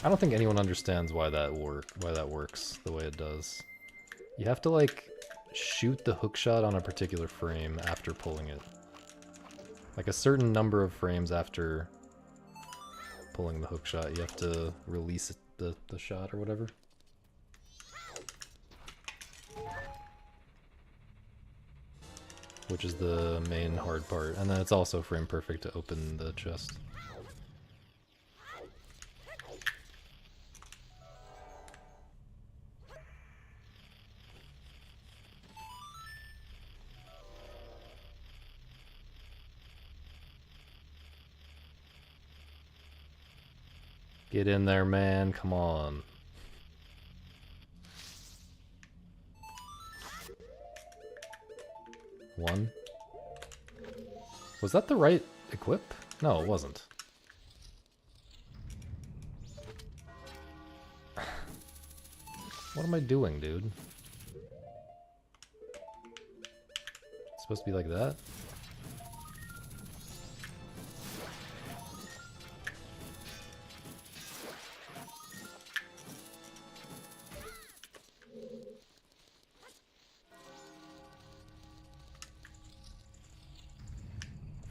I don't think anyone understands why that works the way it does. You have to, like, shoot the hookshot on a particular frame after pulling it. Like a certain number of frames after pulling the hookshot, you have to release the shot or whatever. Which is the main hard part. And then it's also frame perfect to open the chest. Get in there, man. Come on. One. Was that the right equip? No, it wasn't. What am I doing, dude? It's supposed to be like that?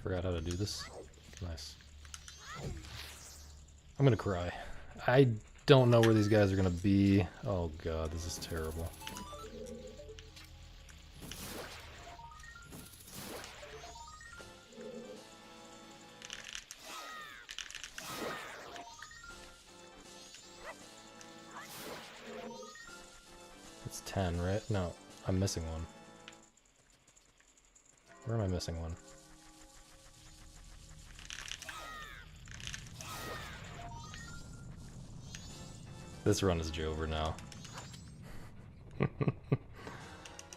Forgot how to do this. Nice. I'm gonna cry. I don't know where these guys are gonna be. Oh god, this is terrible. It's 10, right? No, I'm missing one. Where am I missing one? This run is over now.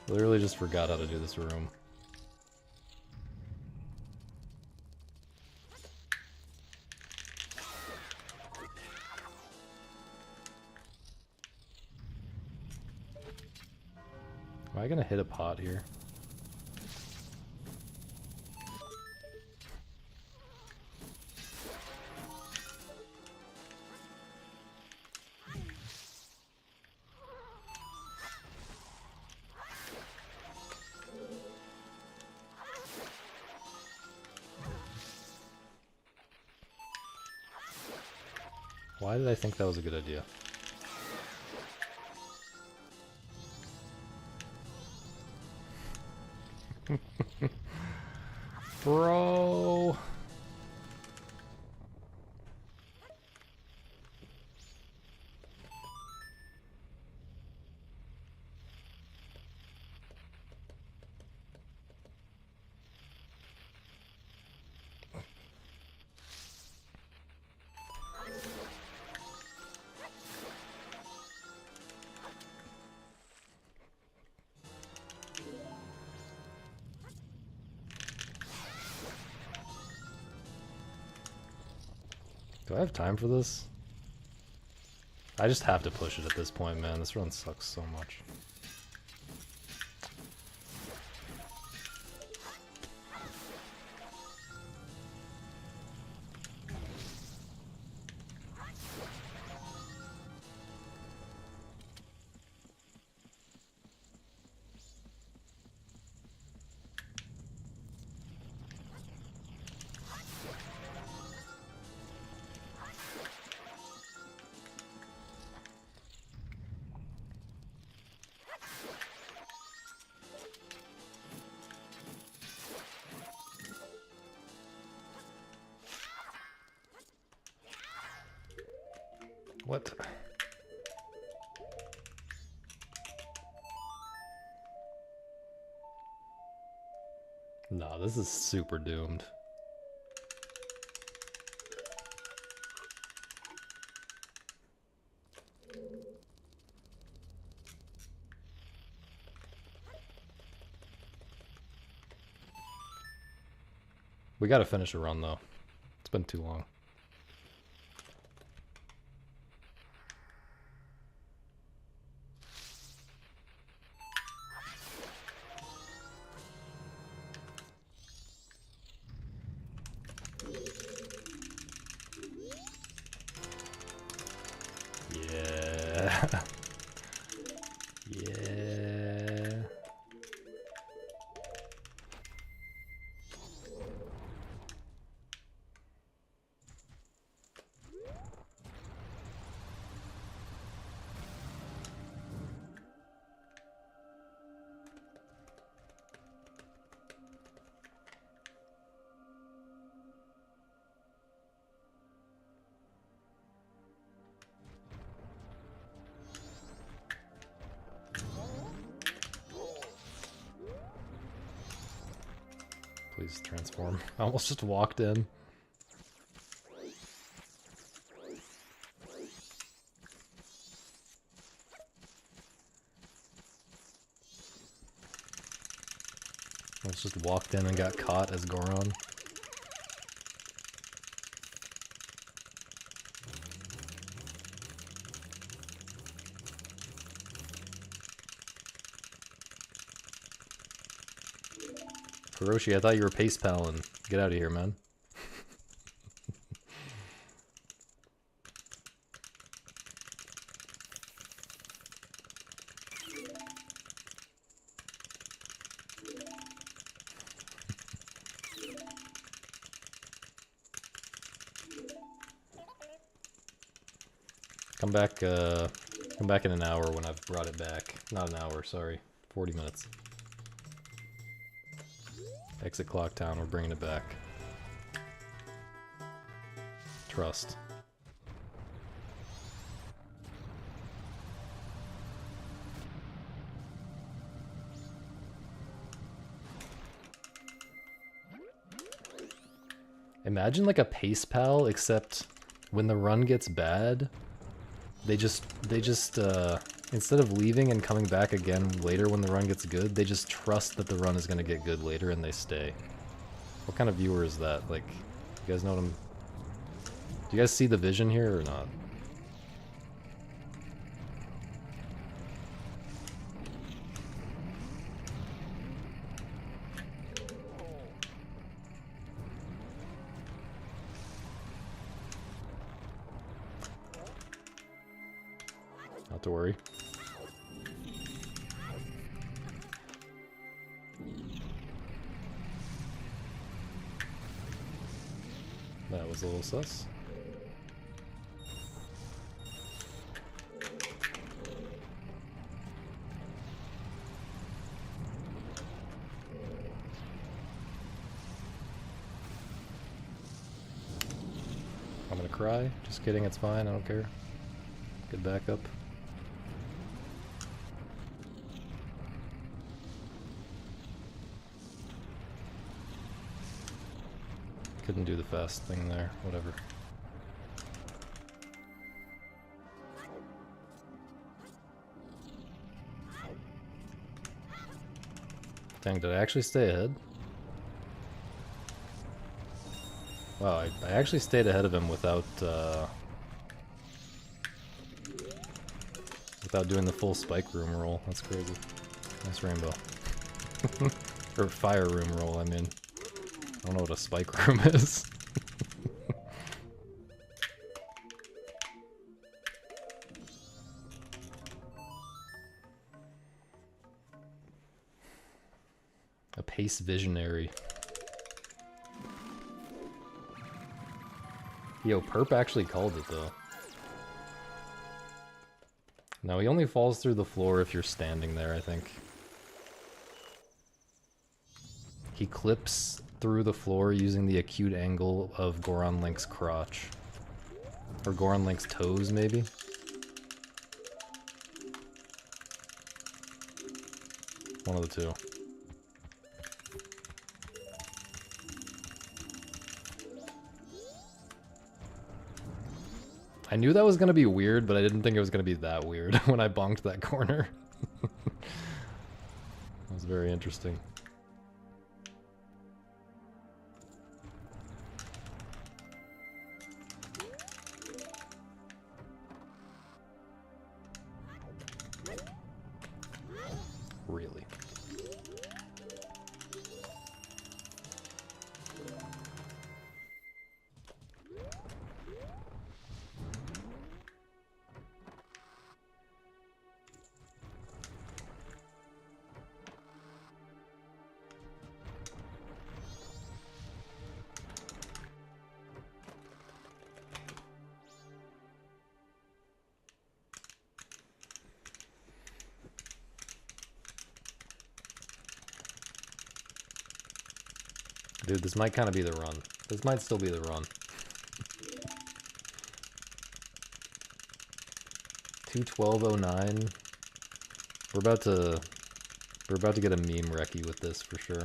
Literally just forgot how to do this room. Am I gonna hit a pot here? Why did I think that was a good idea? Bro! Do I have time for this? I just have to push it at this point, man. This run sucks so much. What? Nah, this is super doomed. We gotta finish a run though. It's been too long. Yeah. Yeah. Please transform. I almost just walked in. I just walked in and got caught as Goron. Hiroshi, I thought you were pace palin'. Get out of here, man. Come back in an hour when I've brought it back. Not an hour, sorry. 40 minutes. Exit Clock Town, we're bringing it back. Trust. Imagine like a pace pal, except when the run gets bad, they just instead of leaving and coming back again later when the run gets good, they just trust that the run is gonna get good later and they stay. What kind of viewer is that? Like, you guys know what I'm... Do you guys see the vision here or not? Not to worry. That was a little sus. I'm gonna cry. Just kidding, it's fine, I don't care. Get back up. Couldn't do the fast thing there, whatever. Dang, did I actually stay ahead? Wow, I actually stayed ahead of him without doing the full spike room roll. That's crazy. Nice rainbow. Or fire room roll, I mean. I don't know what a spike room is. A pace visionary. Yo, Perp actually called it though. No, he only falls through the floor if you're standing there, I think. He clips through the floor using the acute angle of Goron Link's crotch. Or Goron Link's toes, maybe? One of the two. I knew that was gonna be weird, but I didn't think it was gonna be that weird when I bonked that corner. That was very interesting. Really? Dude, this might kind of be the run. This might still be the run. 212.09. We're about to get a meme recce with this for sure.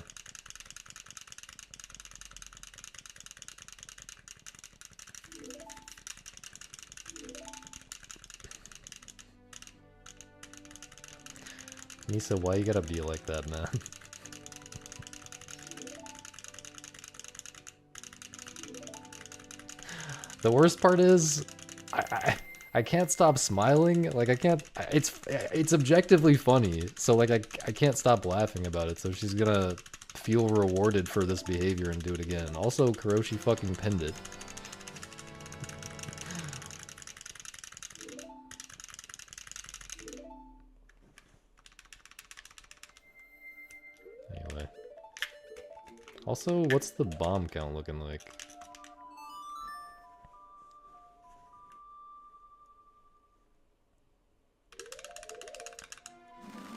Misa, why you gotta be like that, man? The worst part is, I can't stop smiling. Like I can't. It's objectively funny. So like I can't stop laughing about it. So she's gonna feel rewarded for this behavior and do it again. Also, Kuroshi fucking pinned it. Anyway. Also, what's the bomb count looking like?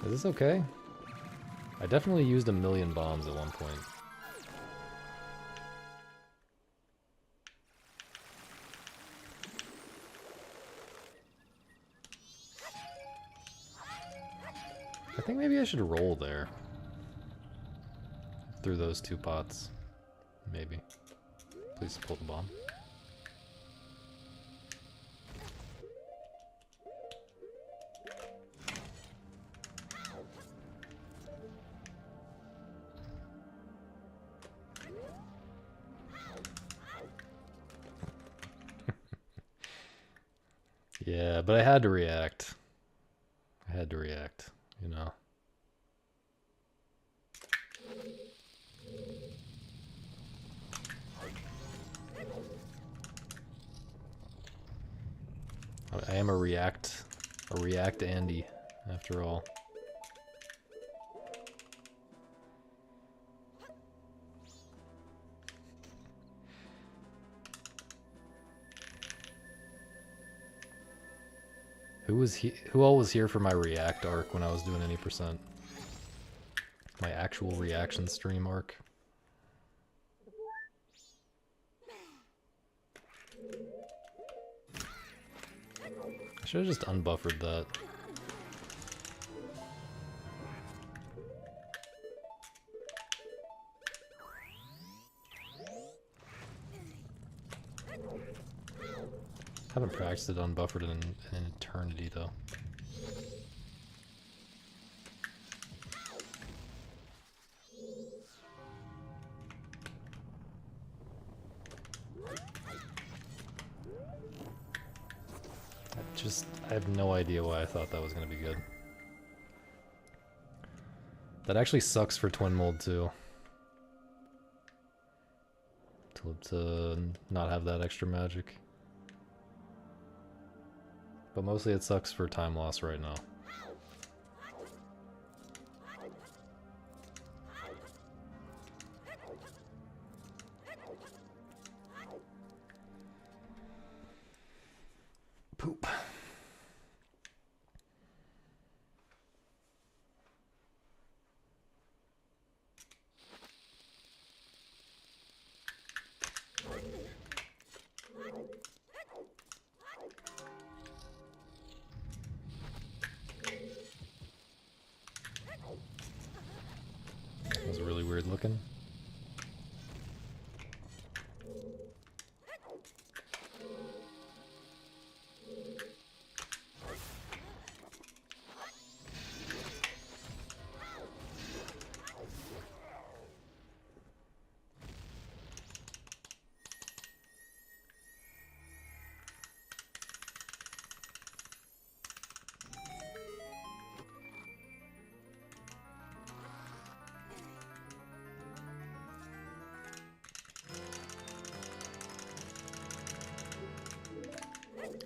Is this okay? I definitely used 1,000,000 bombs at one point. I think maybe I should roll there. Through those two pots. Maybe. Please pull the bomb. Yeah, but I had to react. I had to react, you know. I am a react Andy, after all. Who all was here for my react arc when I was doing any percent? My actual reaction stream arc. I should have just unbuffered that. Haven't practiced it unbuffered in an eternity though. I have no idea why I thought that was going to be good. That actually sucks for Twin Mold too. To not have that extra magic. But mostly it sucks for time loss right now. Poop.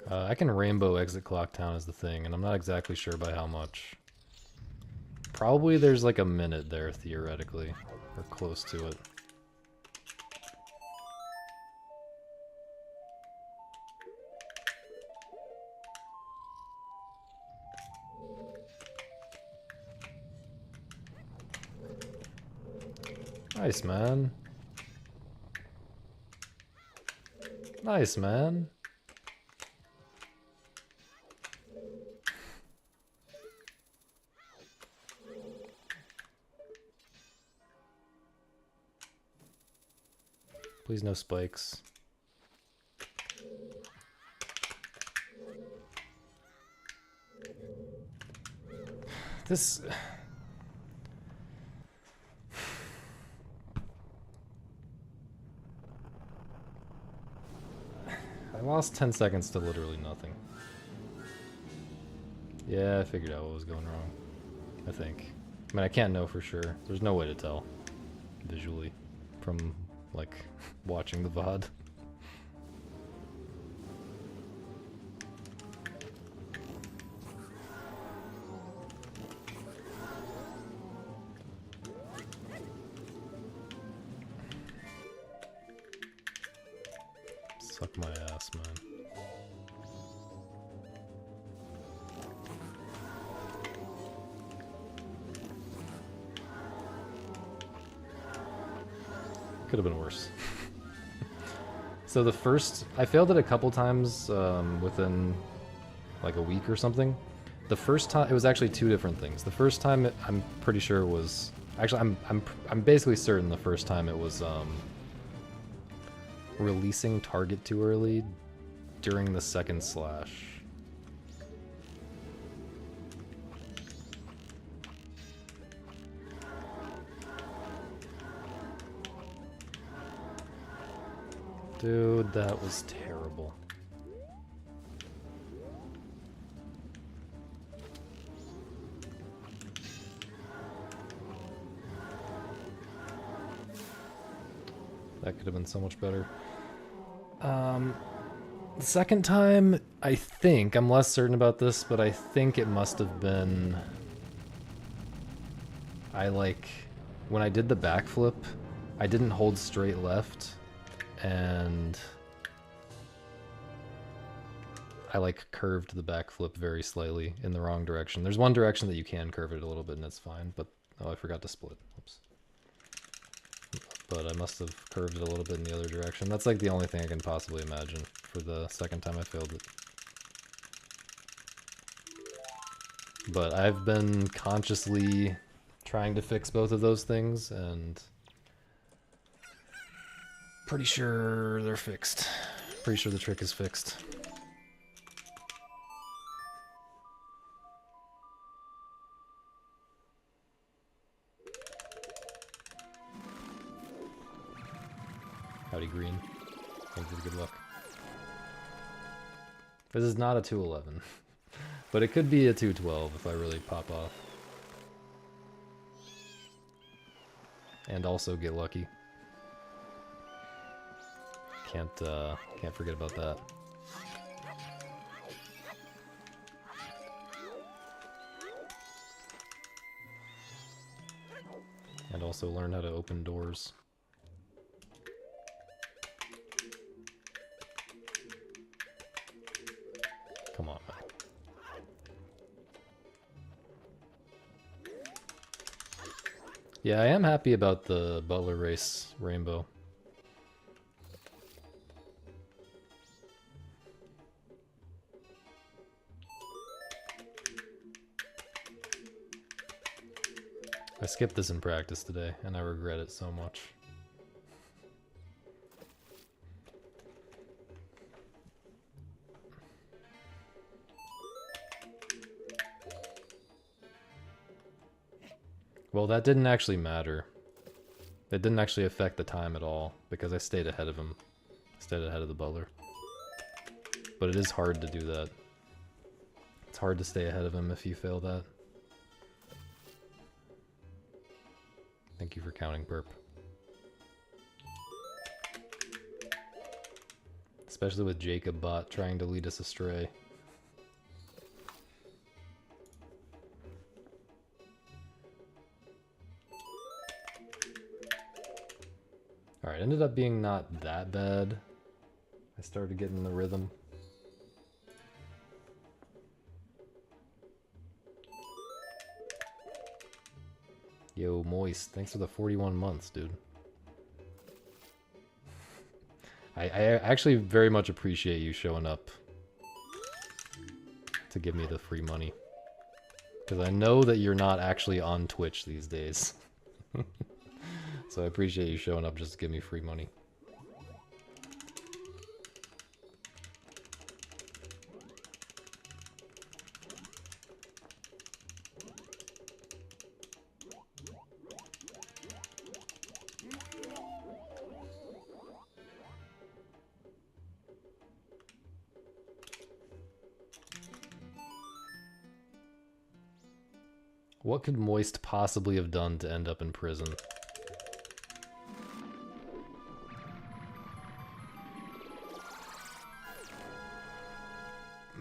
I can rainbow exit Clocktown as the thing, and I'm not exactly sure by how much. Probably there's like a minute there, theoretically. Or close to it. Nice, man. Nice, man. Please no spikes. This... I lost 10 seconds to literally nothing. Yeah, I figured out what was going wrong. I think. I mean, I can't know for sure. There's no way to tell visually from, like, watching the VOD. Suck my ass, man. Could have been worse. So the first... I failed it a couple times within like a week or something. The first time... It was actually two different things. The first time I'm pretty sure it was... Actually, I'm basically certain the first time it was releasing target too early during the second slash. Dude, that was terrible. That could have been so much better. The second time, I think, I'm less certain about this, but I think it must have been... when I did the backflip, I didn't hold straight left, and I curved the backflip very slightly in the wrong direction. There's one direction that you can curve it a little bit and it's fine, but oh, I forgot to split. Oops. But I must have curved it a little bit in the other direction. That's like the only thing I can possibly imagine for the second time I failed it. But I've been consciously trying to fix both of those things, and pretty sure they're fixed. Pretty sure the trick is fixed. Howdy, Green. Thank you for the good luck. This is not a 211, but it could be a 212 if I really pop off. And also get lucky. Can't forget about that. And also learn how to open doors. Come on, man. Yeah, I am happy about the Butler race rainbow. I skipped this in practice today, and I regret it so much. Well, that didn't actually matter. It didn't actually affect the time at all, because I stayed ahead of him. I stayed ahead of the Butler. But it is hard to do that. It's hard to stay ahead of him if you fail that. Thank you for counting, Burp. Especially with Jacob Bot trying to lead us astray. Alright, ended up being not that bad. I started getting the rhythm. Yo, Moist, thanks for the 41 months, dude. I actually very much appreciate you showing up to give me the free money. Because I know that you're not actually on Twitch these days. So I appreciate you showing up just to give me free money. What could Moist possibly have done to end up in prison?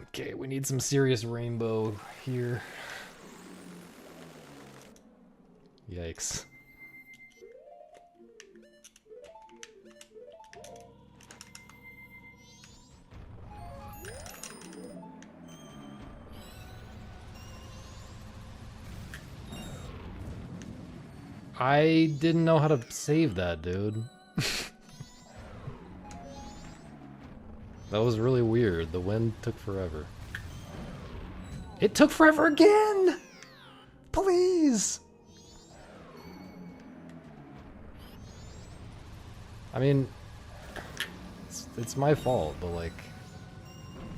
Okay, we need some serious rainbow here. Yikes. I didn't know how to save that, dude. That was really weird. The wind took forever. It took forever again! Please! I mean, it's my fault, but like,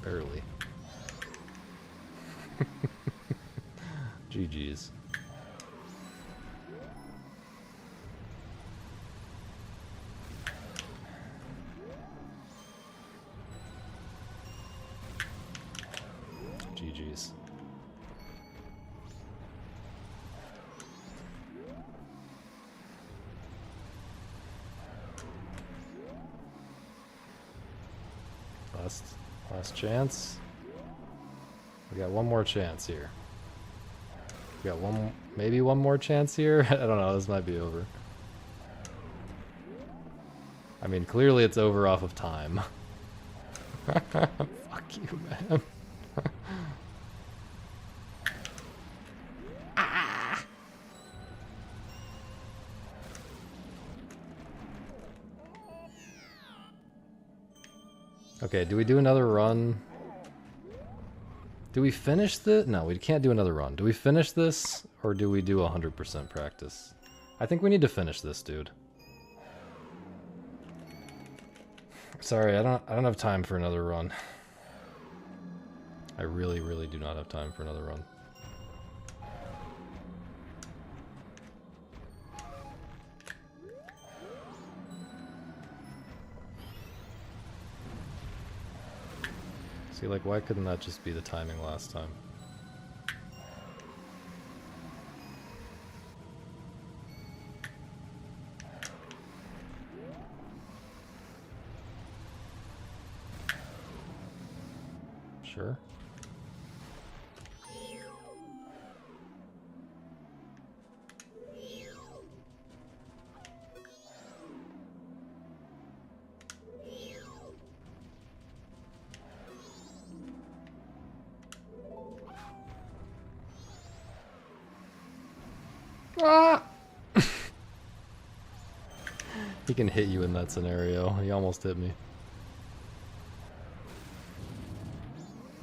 barely. GG's. GG's. Last chance. We got one more chance here. We got maybe one more chance here. I don't know, this might be over. I mean, clearly it's over off of time. Fuck you, man. Okay, do we do another run? Do we finish this? No, we can't do another run. Do we finish this, or do we do 100% practice? I think we need to finish this, dude. Sorry, I don't have time for another run. I really, really do not have time for another run. See, like, why couldn't that just be the timing last time? Sure. Ah! He can hit you in that scenario. He almost hit me.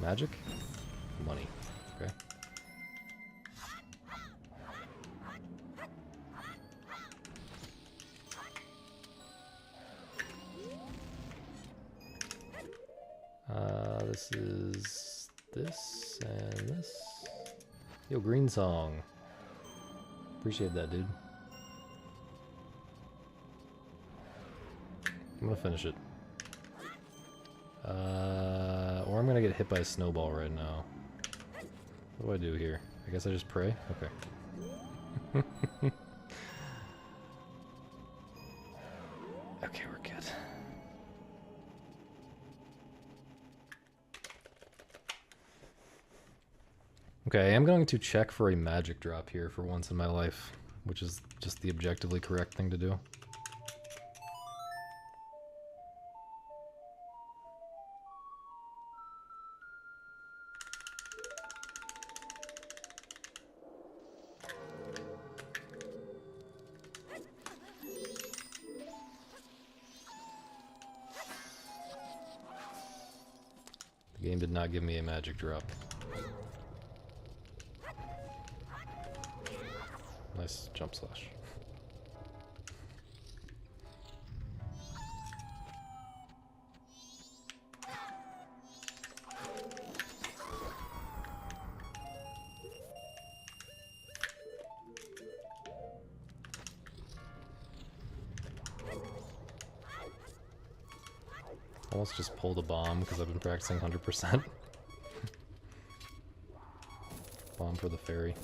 Magic? Money. Okay. This is this and this. Yo, Green Song. Appreciate that, dude. I'm gonna finish it. Or I'm gonna get hit by a snowball right now. What do I do here? I guess I just pray? Okay. Okay, we're good. Okay, I am going to check for a magic drop here for once in my life, which is just the objectively correct thing to do. The game did not give me a magic drop. Nice jump slash. Almost just pulled a bomb because I've been practicing 100%. Bomb for the fairy.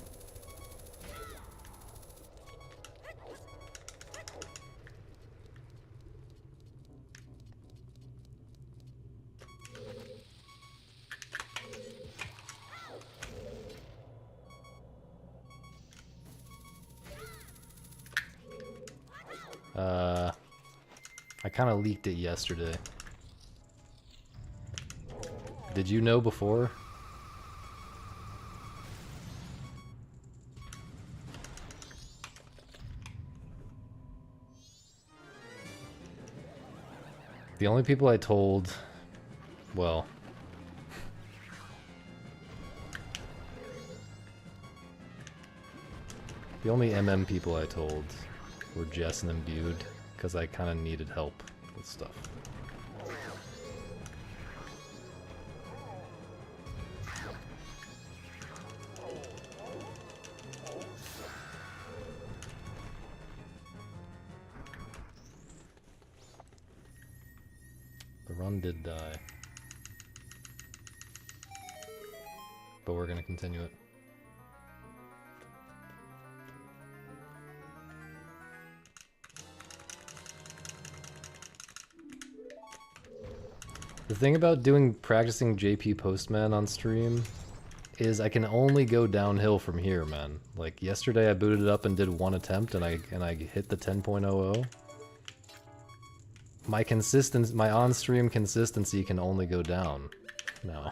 I kind of leaked it yesterday. Did you know before? The only people I told, well, the only MM people I told were Jess and Imbued, because I kind of needed help with stuff. The run did die, but we're gonna continue it. The thing about practicing JP Postman on stream is I can only go downhill from here, man. Like yesterday I booted it up and did one attempt and I hit the 10.00. My on-stream consistency can only go down now.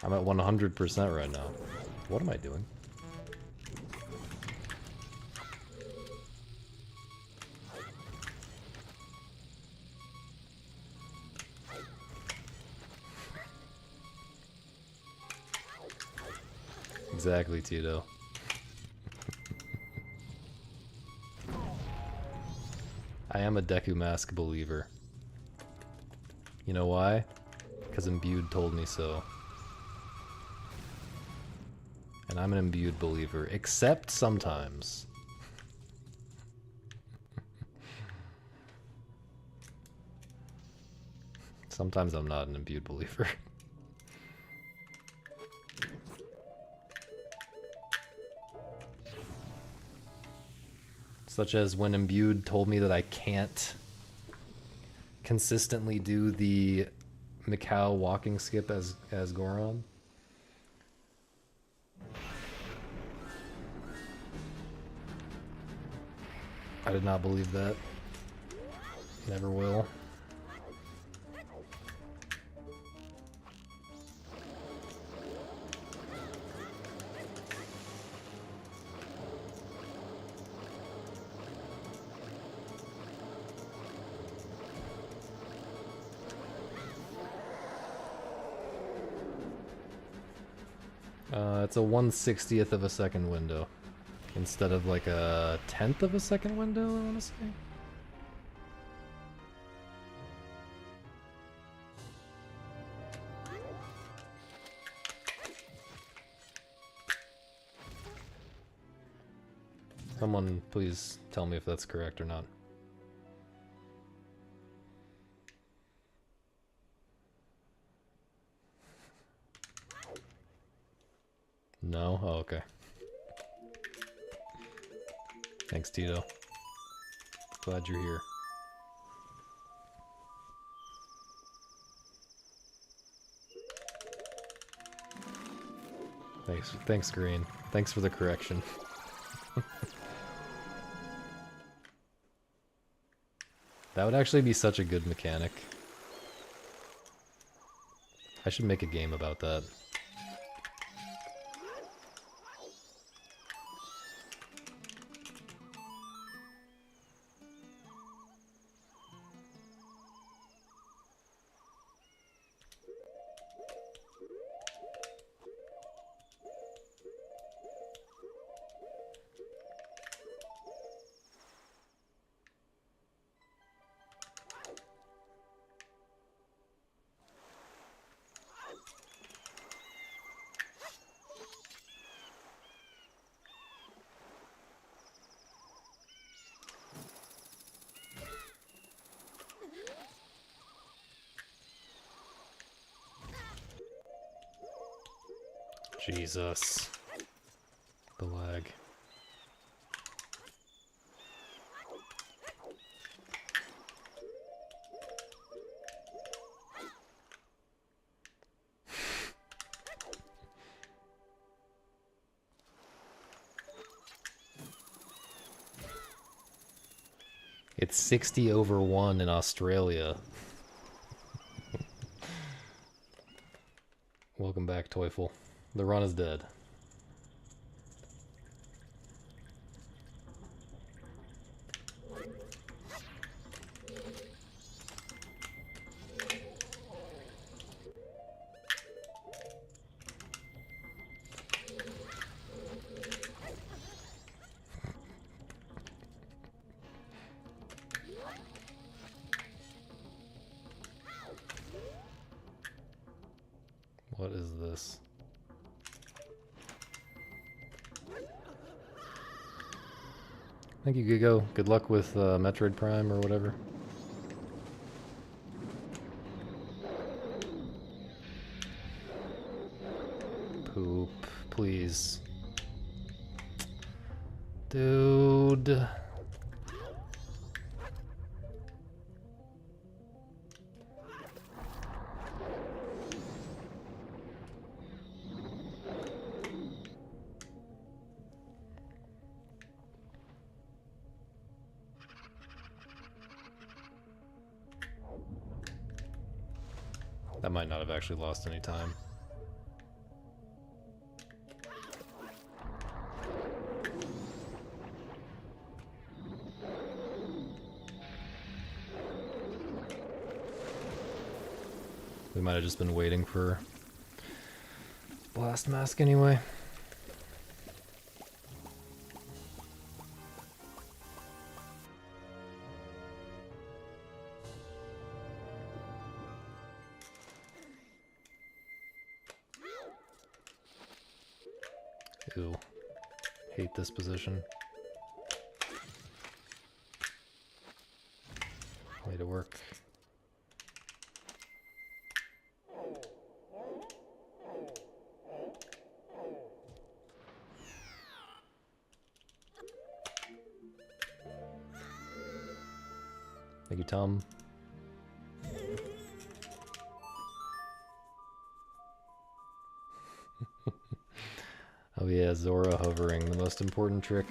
I'm at 100% right now. What am I doing? Exactly, Tito. I am a Deku Mask believer. You know why? Because Imbued told me so. And I'm an Imbued believer, except sometimes. Sometimes I'm not an Imbued believer. Such as when Imbued told me that I can't consistently do the Mikau walking skip as Goron. I did not believe that. Never will. It's a 1/60th of a second window. Instead of like a 10th of a second window, I want to say. Someone please tell me if that's correct or not. No? Oh, okay. Thanks, Tito. Glad you're here. Thanks, Green. Thanks for the correction. That would actually be such a good mechanic. I should make a game about that. Jesus. The lag. It's 60/1 in Australia. Welcome back, Teufel. The run is dead. What is this? Thank you, Gigo. Good luck with Metroid Prime or whatever. Poop, please. Dude. That might not have actually lost any time. We might have just been waiting for Blast Mask anyway. Ew. Hate this position. Way to work. Thank you, Tom. Oh yeah, Zora hovering, the most important trick.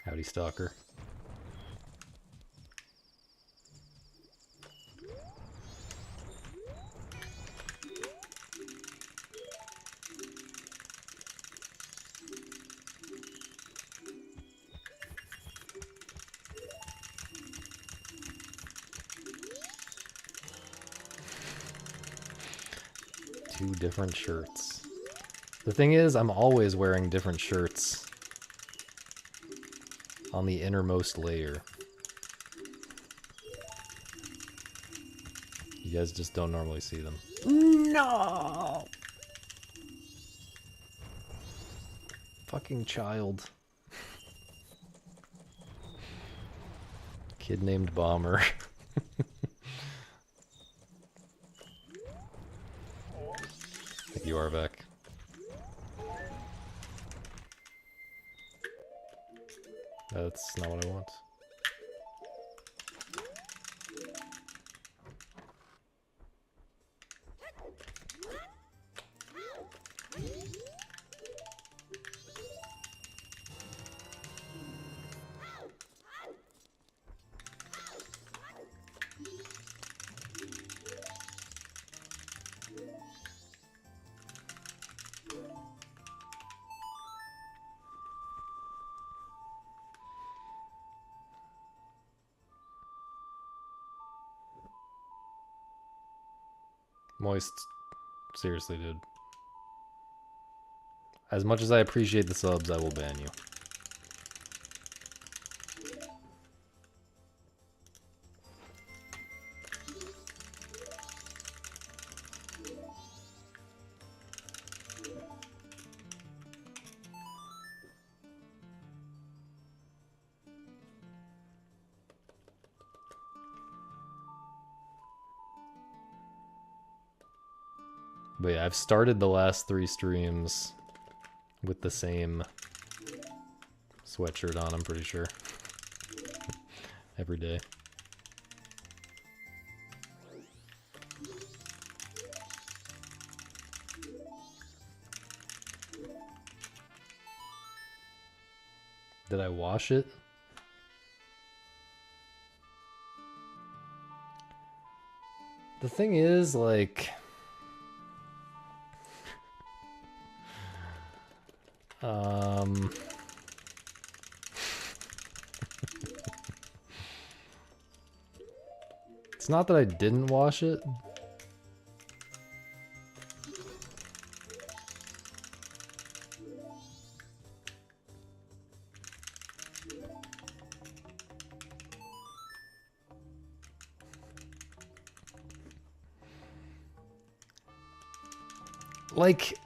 Howdy, Stalker. Two different shirts. The thing is, I'm always wearing different shirts on the innermost layer. You guys just don't normally see them. No! Fucking child. Kid named Bomber. You are back. that's not what I want. Moist, seriously, dude. As much as I appreciate the subs, I will ban you. But yeah, I've started the last 3 streams with the same sweatshirt on, I'm pretty sure. Every day. Did I wash it? The thing is, like... It's not that I didn't wash it. Like,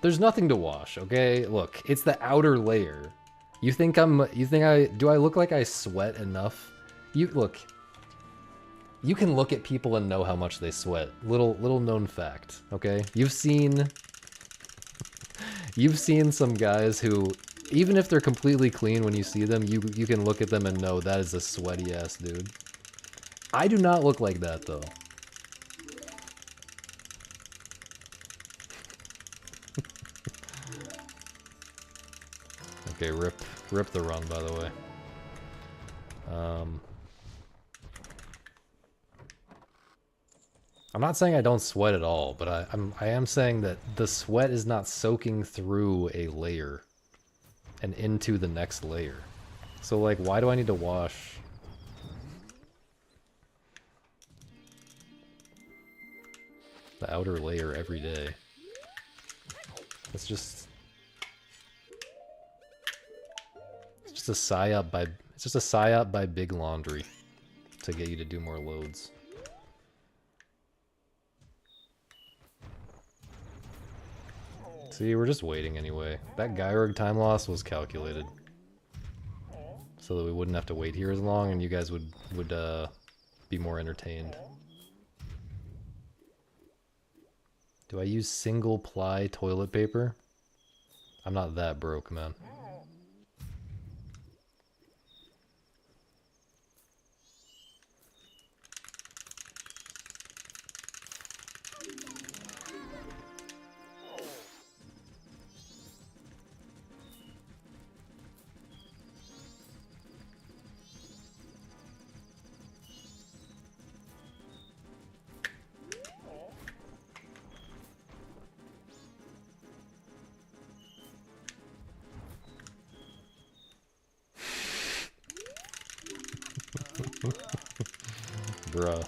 there's nothing to wash, okay? Look, it's the outer layer. You think do I look like I sweat enough? Look, you can look at people and know how much they sweat. Little known fact, okay? You've seen some guys who, even if they're completely clean when you see them, you can look at them and know that is a sweaty ass dude. I do not look like that though. Okay, rip the run, by the way. I'm not saying I don't sweat at all, but I am saying that the sweat is not soaking through a layer and into the next layer. So like, why do I need to wash? The outer layer every day. It's just a psyop by Big Laundry to get you to do more loads. See, we're just waiting anyway. That Gyrog time loss was calculated so that we wouldn't have to wait here as long and you guys would be more entertained. Do I use single ply toilet paper? I'm not that broke, man. Bruh.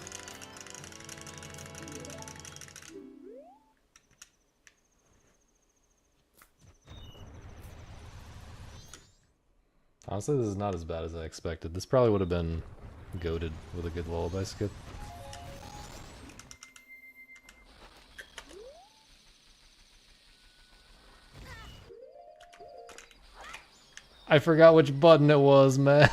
Honestly, this is not as bad as I expected. This probably would have been goated with a good lullaby skip. I forgot which button it was, man.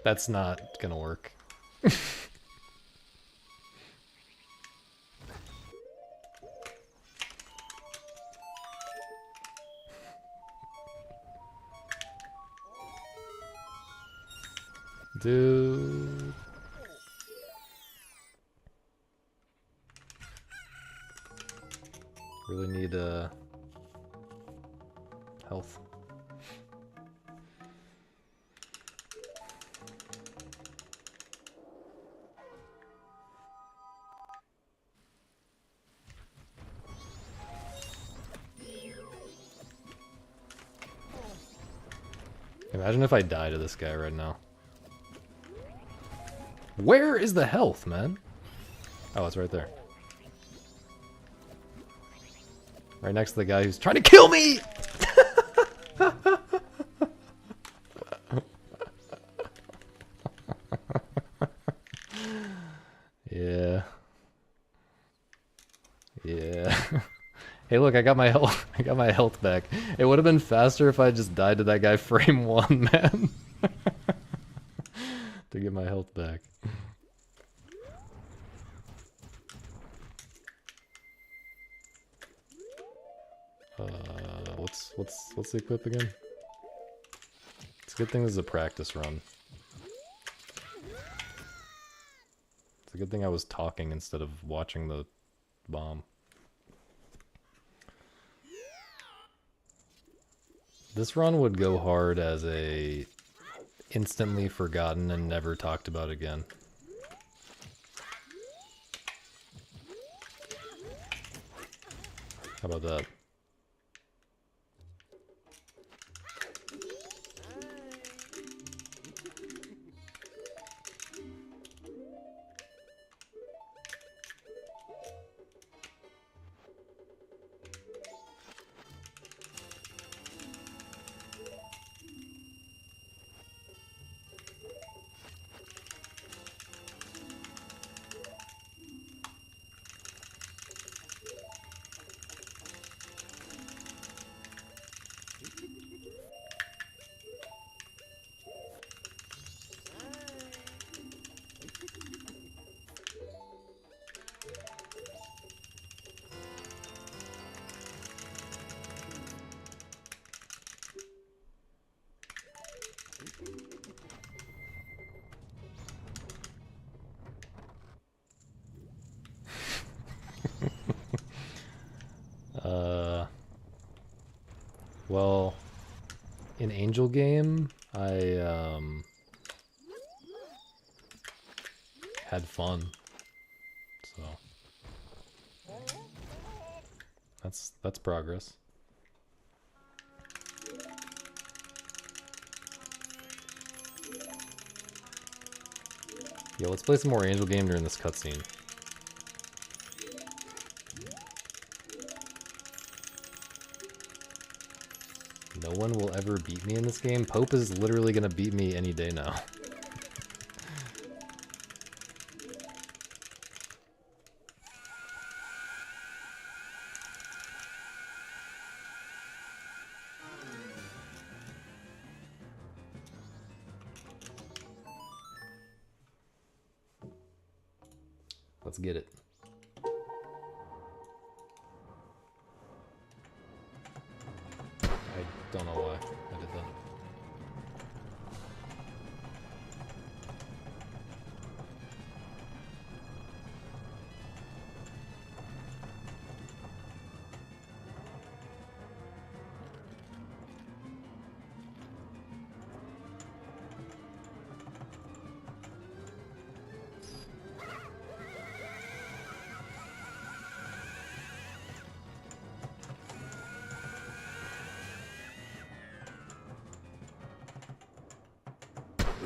That's not gonna work. Dude. Really need health. Imagine if I die to this guy right now. Where is the health, man? Oh, it's right there. Right next to the guy who's trying to kill me! Yeah. Yeah. Hey, look, I got my health. I got my health back. It would have been faster if I just died to that guy frame 1, man. To get my health back. What's the equip again? It's a good thing this is a practice run. It's a good thing I was talking instead of watching the bomb. This run would go hard as a instantly forgotten and never talked about again. How about that? Well, in Angel Game, I had fun, so that's progress. Yo, let's play some more Angel Game during this cutscene. No one will ever beat me in this game. Pope is literally gonna beat me any day now. Let's get it. I don't know why I did that.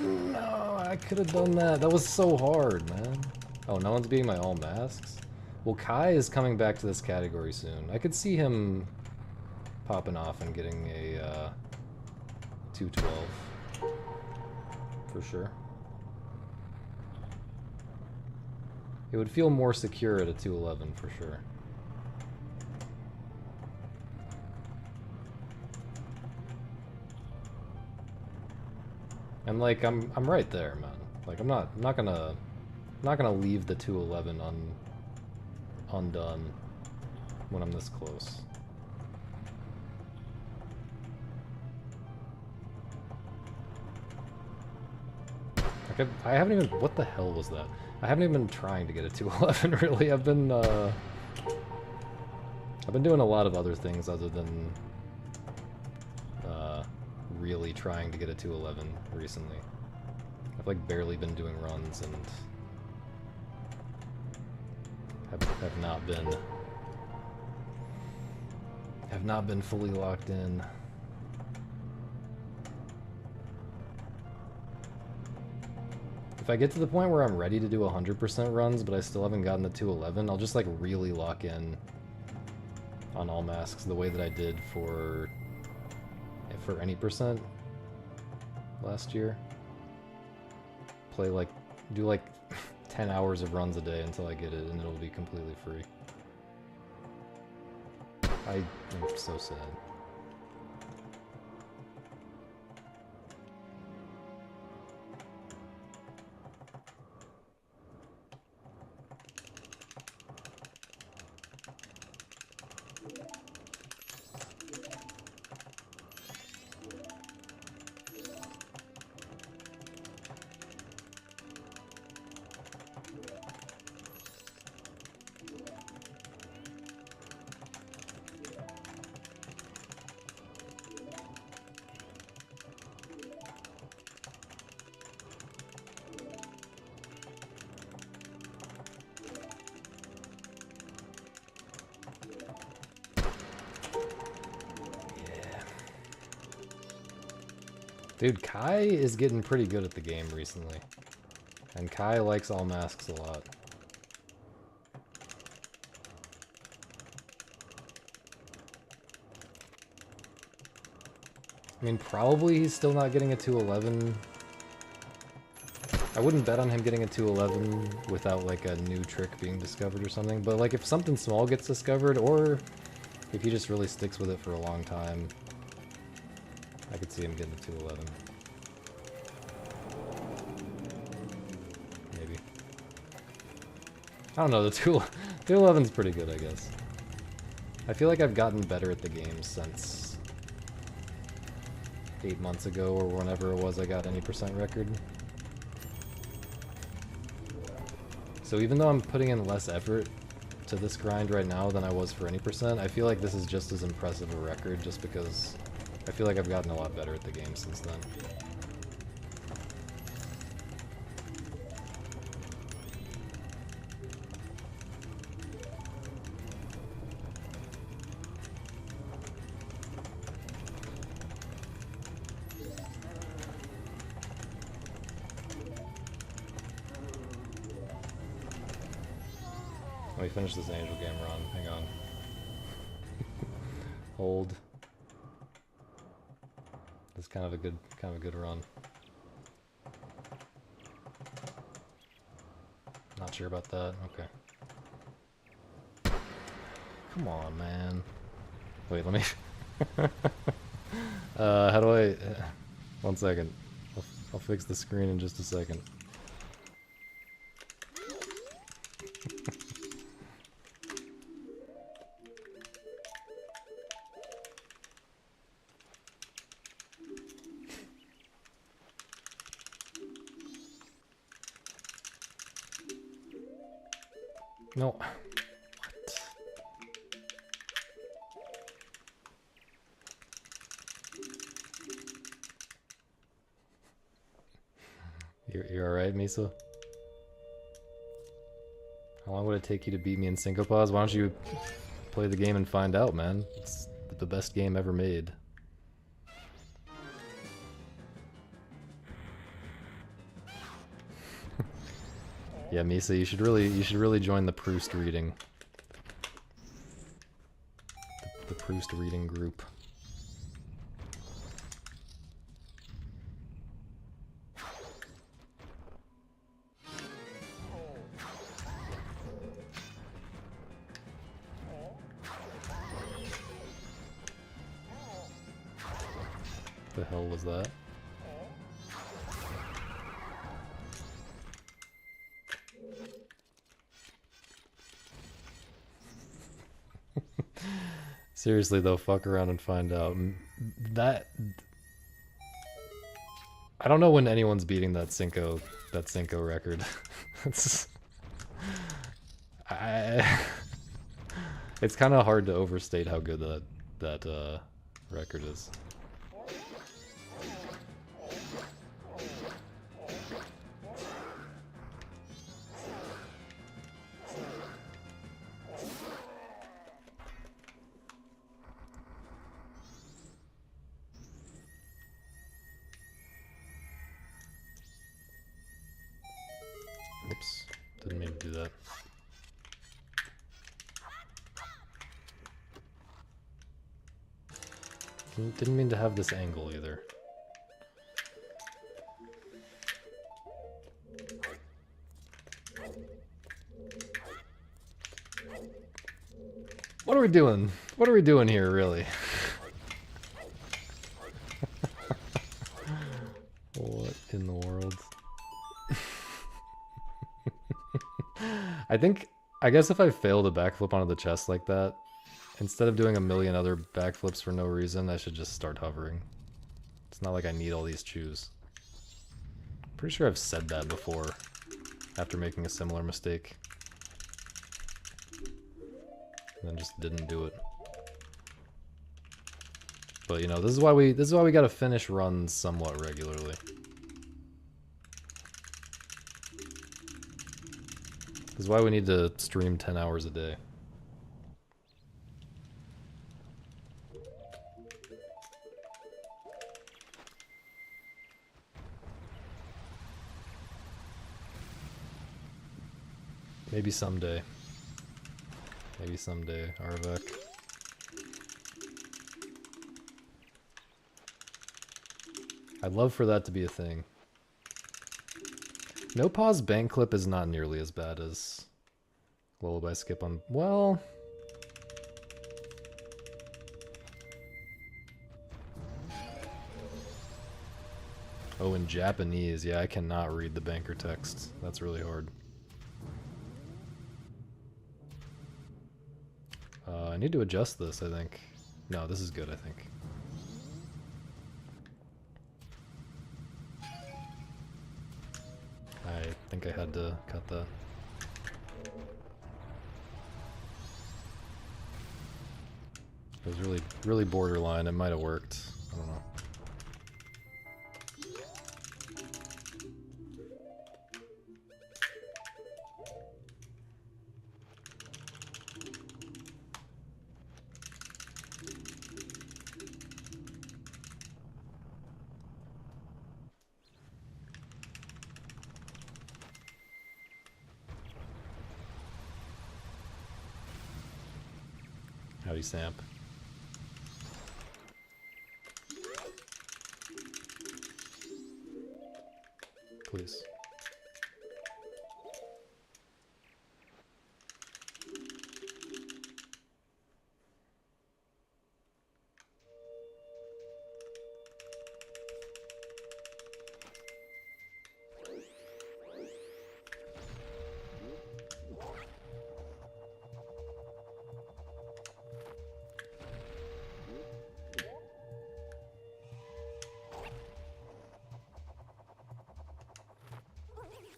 No, I could have done that. That was so hard, man. Oh, no one's beating my all masks? Well, Kai is coming back to this category soon. I could see him popping off and getting a 212. For sure. It would feel more secure at a 211 for sure. And like I'm right there, man. Like I'm not gonna leave the 211 undone when I'm this close. Like I haven't even... What the hell was that? I haven't even been trying to get a 211, really. I've been doing a lot of other things other than really trying to get a 211 recently. I've like barely been doing runs and have not been fully locked in. If I get to the point where I'm ready to do 100% runs, but I still haven't gotten the 211, I'll just like really lock in on all masks the way that I did for any percent last year. Do like 10 hours of runs a day until I get it, and it'll be completely free. I am so sad. Dude, Kai is getting pretty good at the game recently. And Kai likes all masks a lot. I mean, probably he's still not getting a 211. I wouldn't bet on him getting a 211 without like a new trick being discovered or something, but like if something small gets discovered, or if he just really sticks with it for a long time, I could see him getting a 211. Maybe. I don't know, the 211's pretty good, I guess. I feel like I've gotten better at the game since 8 months ago, or whenever it was I got any percent record. So even though I'm putting in less effort to this grind right now than I was for any percent, I feel like this is just as impressive a record just because I feel like I've gotten a lot better at the game since then. Let me finish this Angel game run. Hang on. Hold. That's kind of a good run. Not sure about that. Okay. Come on, man. Wait, let me. How do I? 1 second. I'll fix the screen in just a second. No. What? You're alright, Misa? How long would it take you to beat me in Syncopause? Why don't you play the game and find out, man? It's the best game ever made. Yeah, Misa, you should really join the Proust reading. The Proust reading group. The hell was that? Seriously though, fuck around and find out. I don't know when anyone's beating that Cinco record. It's it's kind of hard to overstate how good that record is. Oops, didn't mean to do that. Didn't mean to have this angle either. What are we doing? What are we doing here, really? What in the world? I guess if I fail to backflip onto the chest like that, instead of doing a million other backflips for no reason, I should just start hovering. It's not like I need all these chews. Pretty sure I've said that before, after making a similar mistake. And then just didn't do it. But you know, this is why we gotta finish runs somewhat regularly. This is why we need to stream 10 hours a day. Maybe someday. Maybe someday, Arvek. I'd love for that to be a thing. No pause bank clip is not nearly as bad as Lullaby skip on... Well... Oh, in Japanese. Yeah, I cannot read the banker text. That's really hard. I need to adjust this, I think. No, this is good, I think. I think I had to cut that. It was really borderline. It might have worked. I don't know. Howdy, Samp. Please.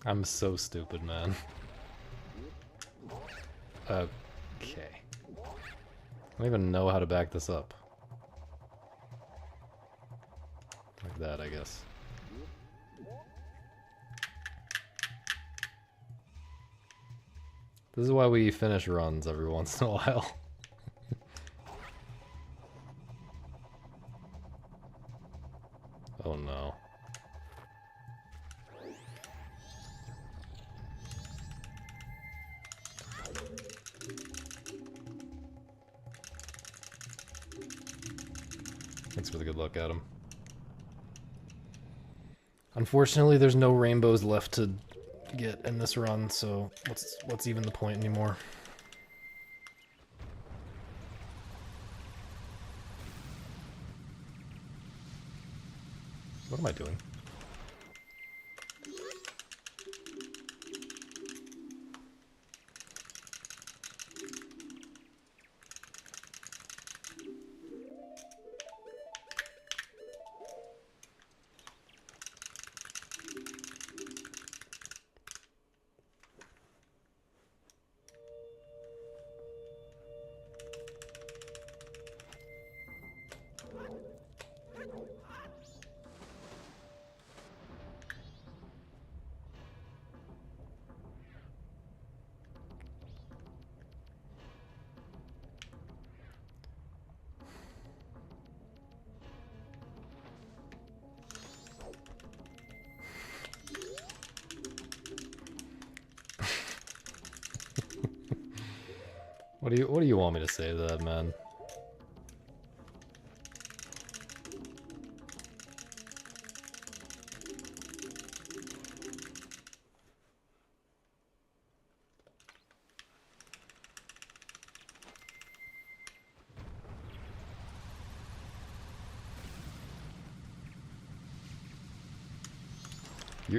I'm so stupid, man. Okay. I don't even know how to back this up. Like that, I guess. This is why we finish runs every once in a while. Oh no. Thanks for the good luck, Adam. Unfortunately, there's no rainbows left to get in this run, so what's even the point anymore? What am I doing? What do you want me to say to that, man?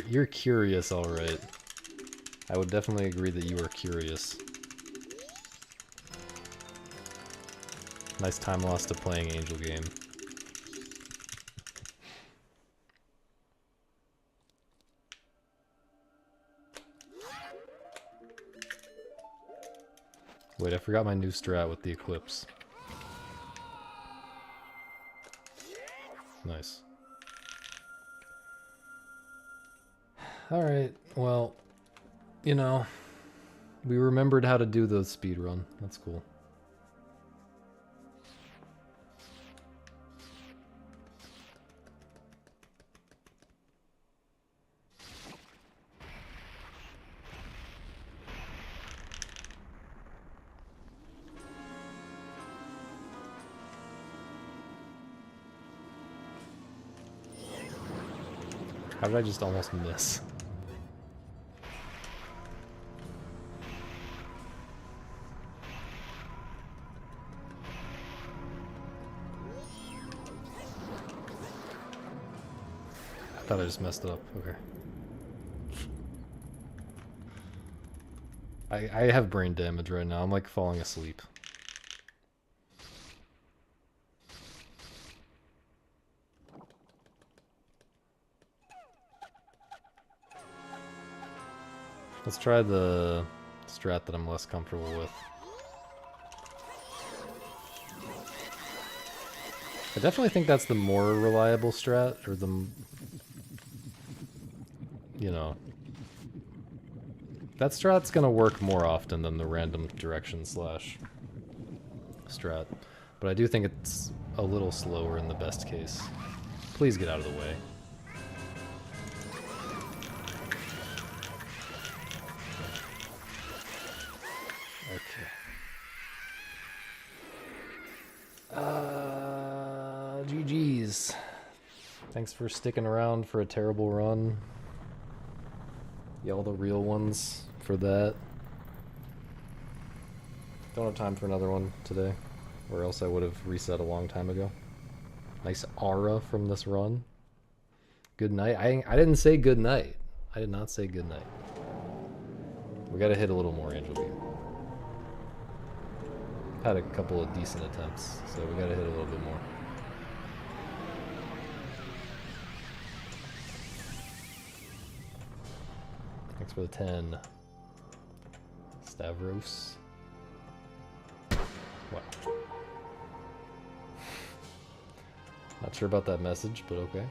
You're curious, all right. I would definitely agree that you are curious. Nice time lost to playing Angel Game. Wait, I forgot my new strat with the Eclipse. Nice. Alright, well, you know, we remembered how to do the speedrun. That's cool. How did I just almost miss? I thought I just messed up. Okay. I have brain damage right now. I'm like falling asleep. Let's try the strat that I'm less comfortable with. I definitely think that's the more reliable strat, or the, you know, that strat's gonna work more often than the random direction slash strat. But I do think it's a little slower in the best case. Please get out of the way. Okay. GG's. Thanks for sticking around for a terrible run. Y'all the real ones for that. Don't have time for another one today, or else I would have reset a long time ago. Nice aura from this run. Good night. I didn't say good night. I did not say good night. We gotta hit a little more Angel Beam. Had a couple of decent attempts, so we gotta hit a little bit more. Thanks for the 10. Stavros. Wow. Not sure about that message, but okay.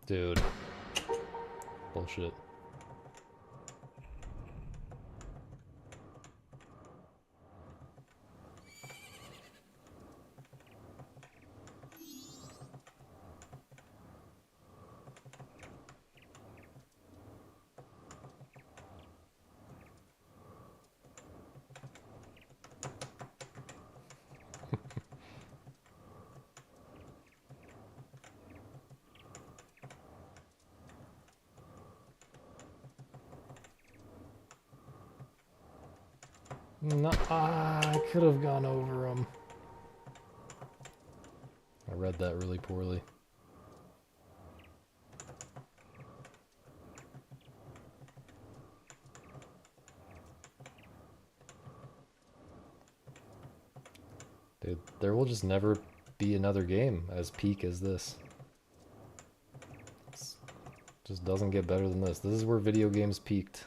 Dude. Bullshit. No, I could have gone over him. I read that really poorly. Dude, there will just never be another game as peak as this. It just doesn't get better than this. This is where video games peaked.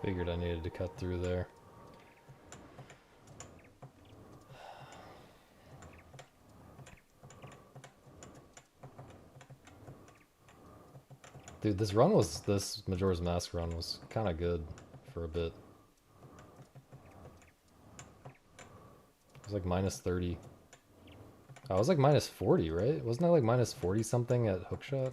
Figured I needed to cut through there. Dude, this Majora's Mask run was kind of good for a bit. It was like minus 30. Oh, I was like minus 40, right? Wasn't I like minus 40 something at Hookshot?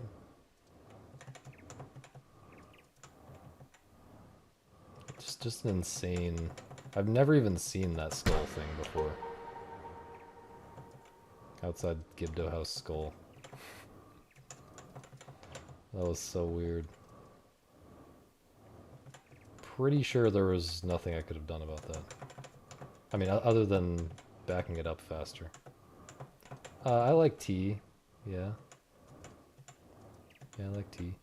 Just an insane... I've never even seen that skull thing before. Outside Gibdo House skull. That was so weird. Pretty sure there was nothing I could have done about that. I mean, other than backing it up faster. I like tea. Yeah. Yeah, I like tea.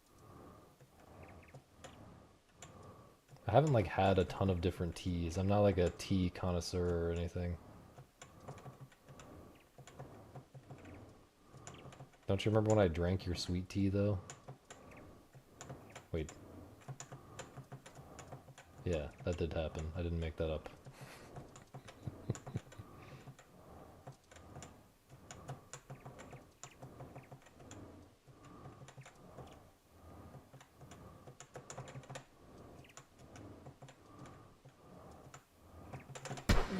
I haven't like had a ton of different teas. I'm not like a tea connoisseur or anything. Don't you remember when I drank your sweet tea though? Wait. Yeah, that did happen. I didn't make that up.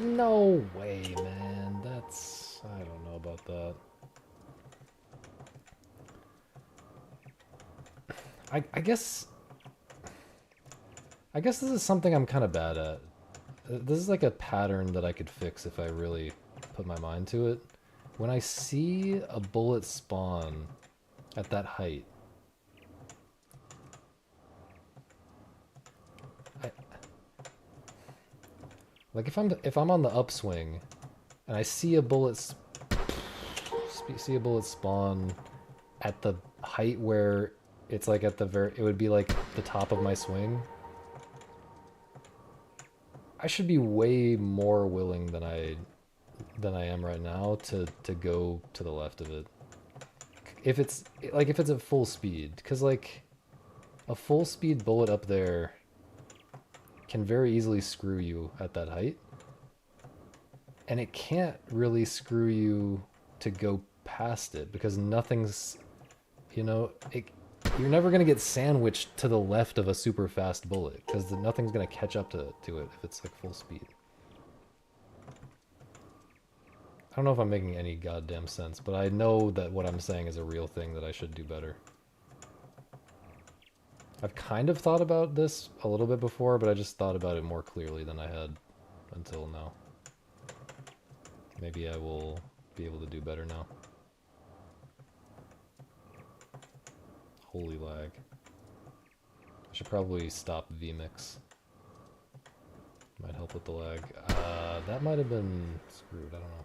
No way, man. That's... I don't know about that. I guess... I guess this is something I'm kind of bad at. This is like a pattern that I could fix if I really put my mind to it. When I see a bullet spawn at that height, like if I'm on the upswing and I see a bullet spawn at the height where it's like at the it would be like the top of my swing, I should be way more willing than I am right now to go to the left of it. If it's at full speed, because like a full speed bullet up there can very easily screw you at that height, and it can't really screw you to go past it because nothing's, you're never gonna get sandwiched to the left of a super fast bullet because nothing's gonna catch up to it if it's like full speed. I don't know if I'm making any goddamn sense, but I know that what I'm saying is a real thing that I should do better. I've kind of thought about this a little bit before, but I just thought about it more clearly than I had until now. Maybe I will be able to do better now. Holy lag. I should probably stop vmix. Might help with the lag. That might have been screwed, I don't know.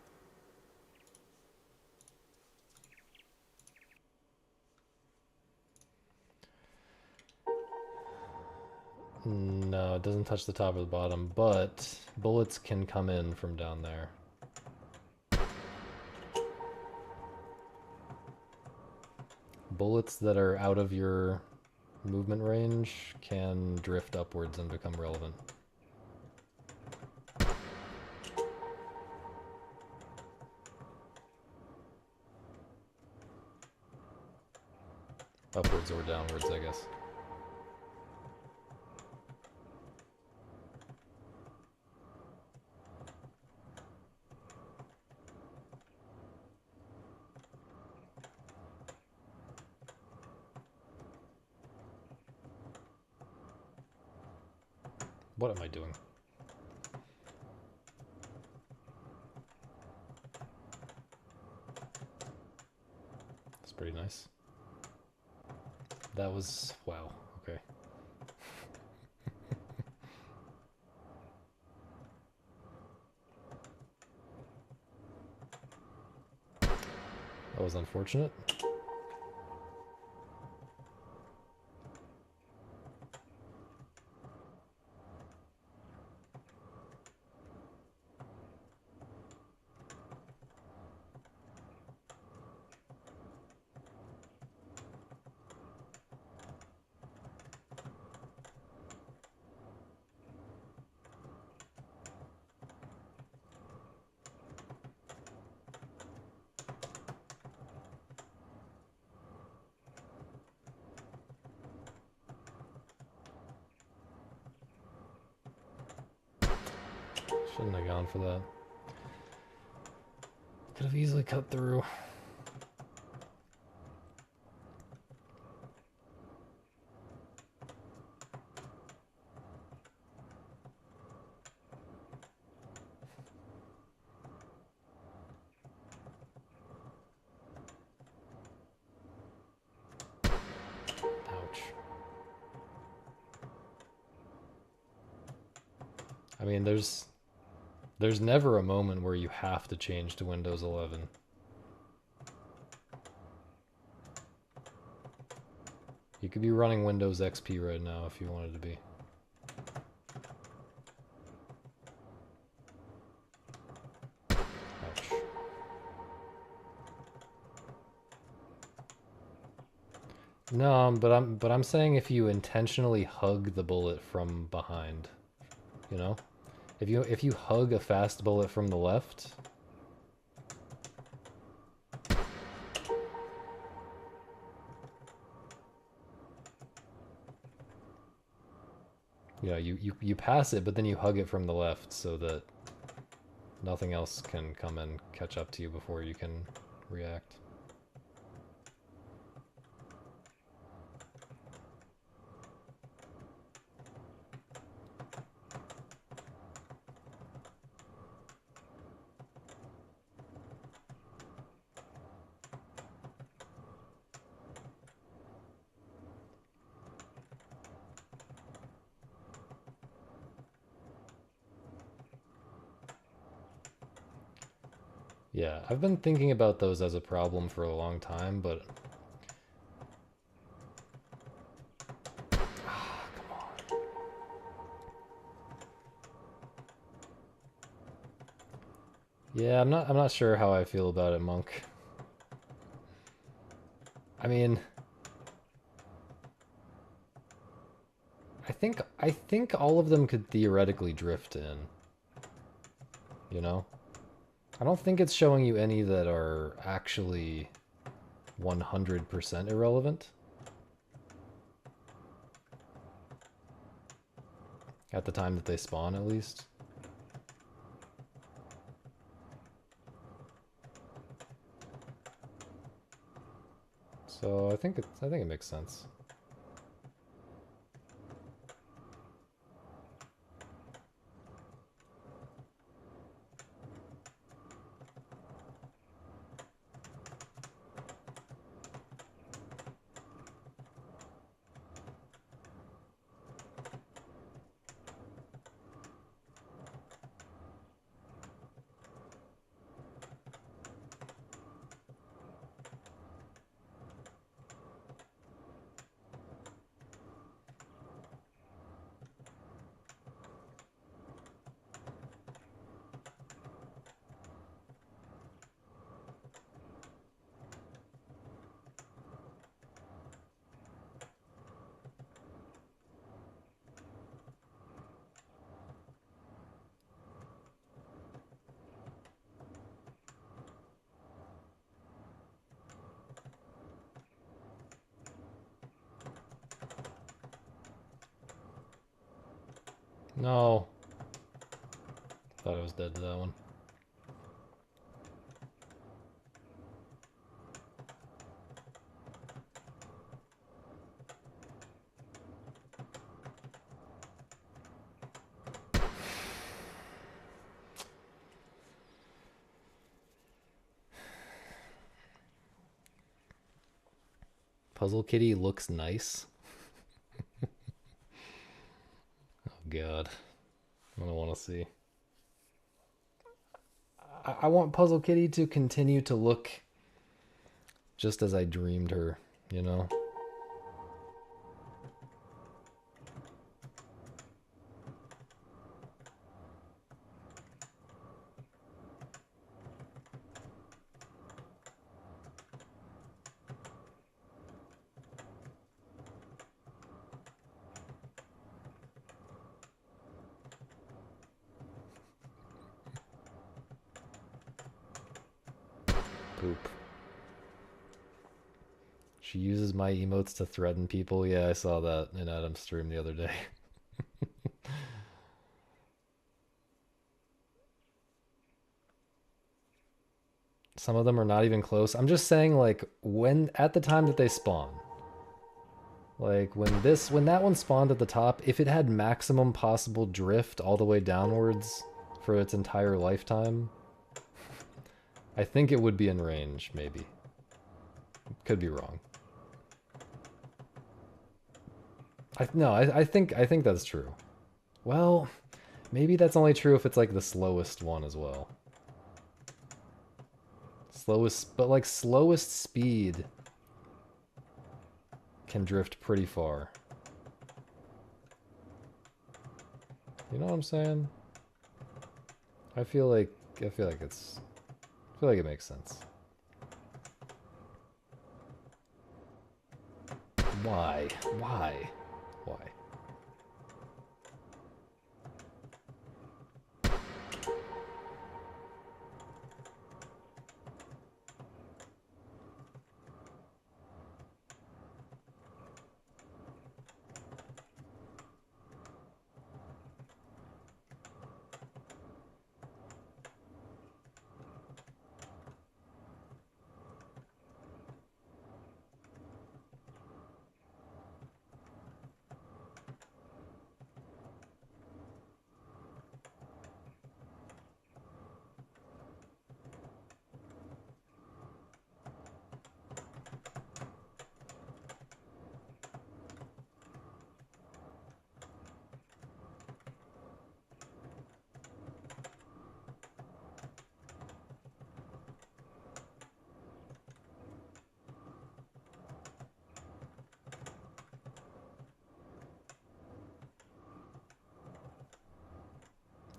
No, it doesn't touch the top or the bottom, but bullets can come in from down there. Bullets that are out of your movement range can drift upwards and become relevant. Upwards or downwards, I guess. What am I doing? That's pretty nice. That was... wow, okay. That was unfortunate. Shouldn't have gone for that. Could have easily cut through. Ouch. I mean, there's never a moment where you have to change to Windows 11. You could be running Windows XP right now if you wanted to be. Ouch. No, but I'm saying if you intentionally hug the bullet from behind, you know? If you hug a fast bullet from the left, yeah, you pass it, but then you hug it from the left so that nothing else can come and catch up to you before you can react. Yeah, I've been thinking about those as a problem for a long time, but come on. Yeah, I'm not sure how I feel about it, Monk. I mean, I think all of them could theoretically drift in. You know? I don't think it's showing you any that are actually 100% irrelevant. At the time that they spawn, at least. So I think it makes sense. No. Thought I was dead to that one. Puzzle Kitty looks nice. Oh god. I don't want to see. I want Puzzle Kitty to continue to look just as I dreamed her, you know? Poop. She uses my emotes to threaten people. Yeah, I saw that in Adam's stream the other day. Some of them are not even close. I'm just saying, like, when at the time that they spawn, like when that one spawned at the top, if it had maximum possible drift all the way downwards for its entire lifetime, I think it would be in range, maybe. Could be wrong. I think that's true. Well, maybe that's only true if it's like the slowest one as well. Slowest, but like slowest speed can drift pretty far. You know what I'm saying? I feel like it makes sense. Why? Why? Why?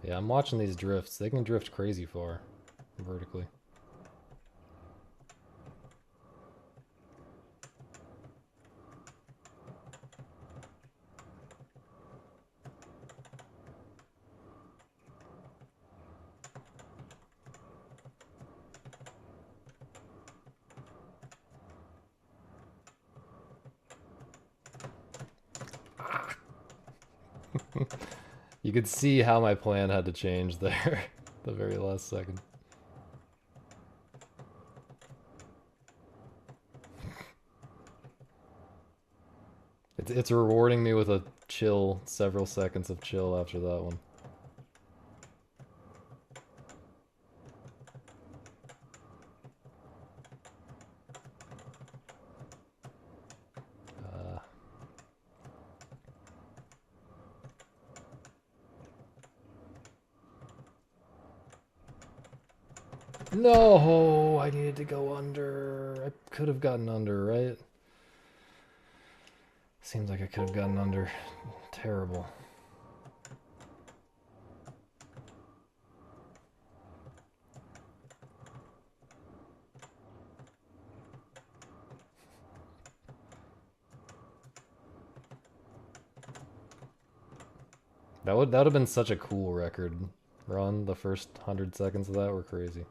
Yeah, I'm watching these drifts. They can drift crazy far vertically. You could see how my plan had to change there the very last second. It's rewarding me with a chill, several seconds of chill after that one. No, I needed to go under. I could have gotten under, right? Seems like I could have gotten under. Terrible. That would have been such a cool record run. The first 100 seconds of that were crazy.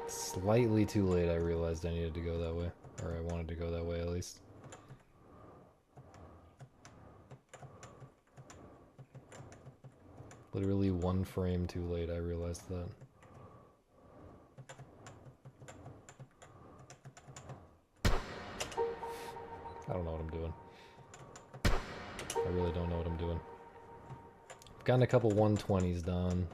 Slightly too late, I realized I needed to go that way. Or I wanted to go that way, at least. Literally one frame too late, I realized that. I don't know what I'm doing. I really don't know what I'm doing. I've gotten a couple 120s done.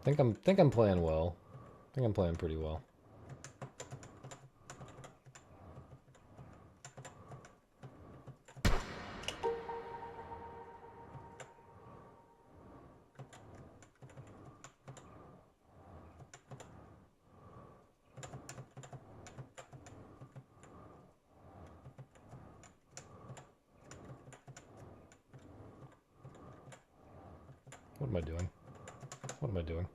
Think I'm playing well. I think I'm playing pretty well. What am I doing? What am I doing?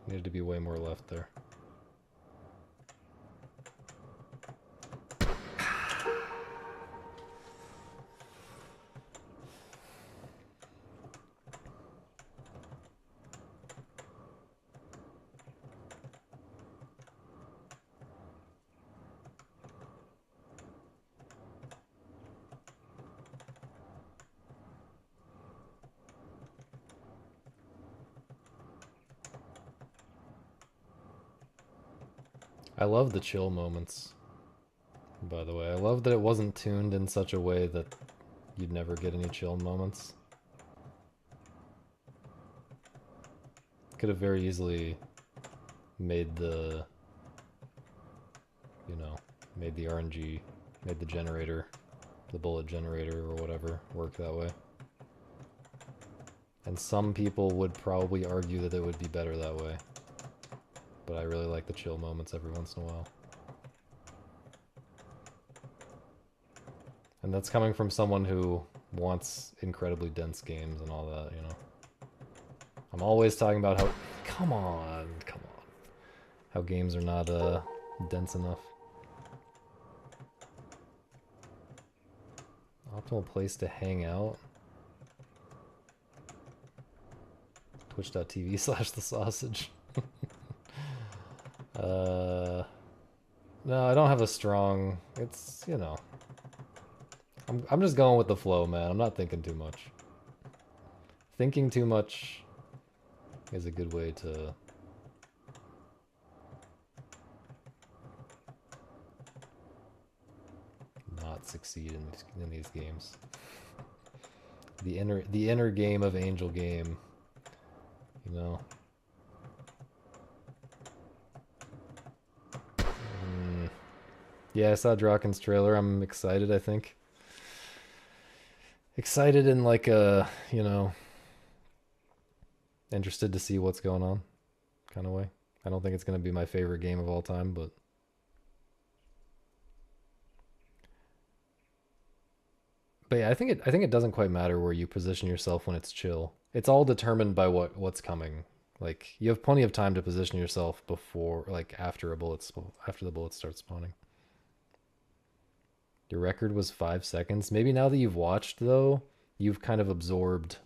Needed to be way more left there. I love the chill moments, by the way. I love that it wasn't tuned in such a way that you'd never get any chill moments. Could have very easily made the, you know, made the RNG, made the generator, the bullet generator or whatever, work that way. And some people would probably argue that it would be better that way. But I really like the chill moments every once in a while. And that's coming from someone who wants incredibly dense games and all that, you know. I'm always talking about how... Come on. How games are not dense enough. Optimal place to hang out. Twitch.tv/thesausage. No, I don't have a strong... It's, you know... I'm just going with the flow, man. I'm not thinking too much. Thinking too much is a good way to... not succeed in these games. The inner game of Angel Game, you know. Yeah, I saw Draken's trailer. I'm excited, I think. Excited in like a, you know, interested to see what's going on kind of way. I don't think it's going to be my favorite game of all time, but yeah, I think it doesn't quite matter where you position yourself when it's chill. It's all determined by what's coming. Like, you have plenty of time to position yourself before, like, after the bullets start spawning. Your record was 5 seconds. Maybe now that you've watched, though, you've kind of absorbed...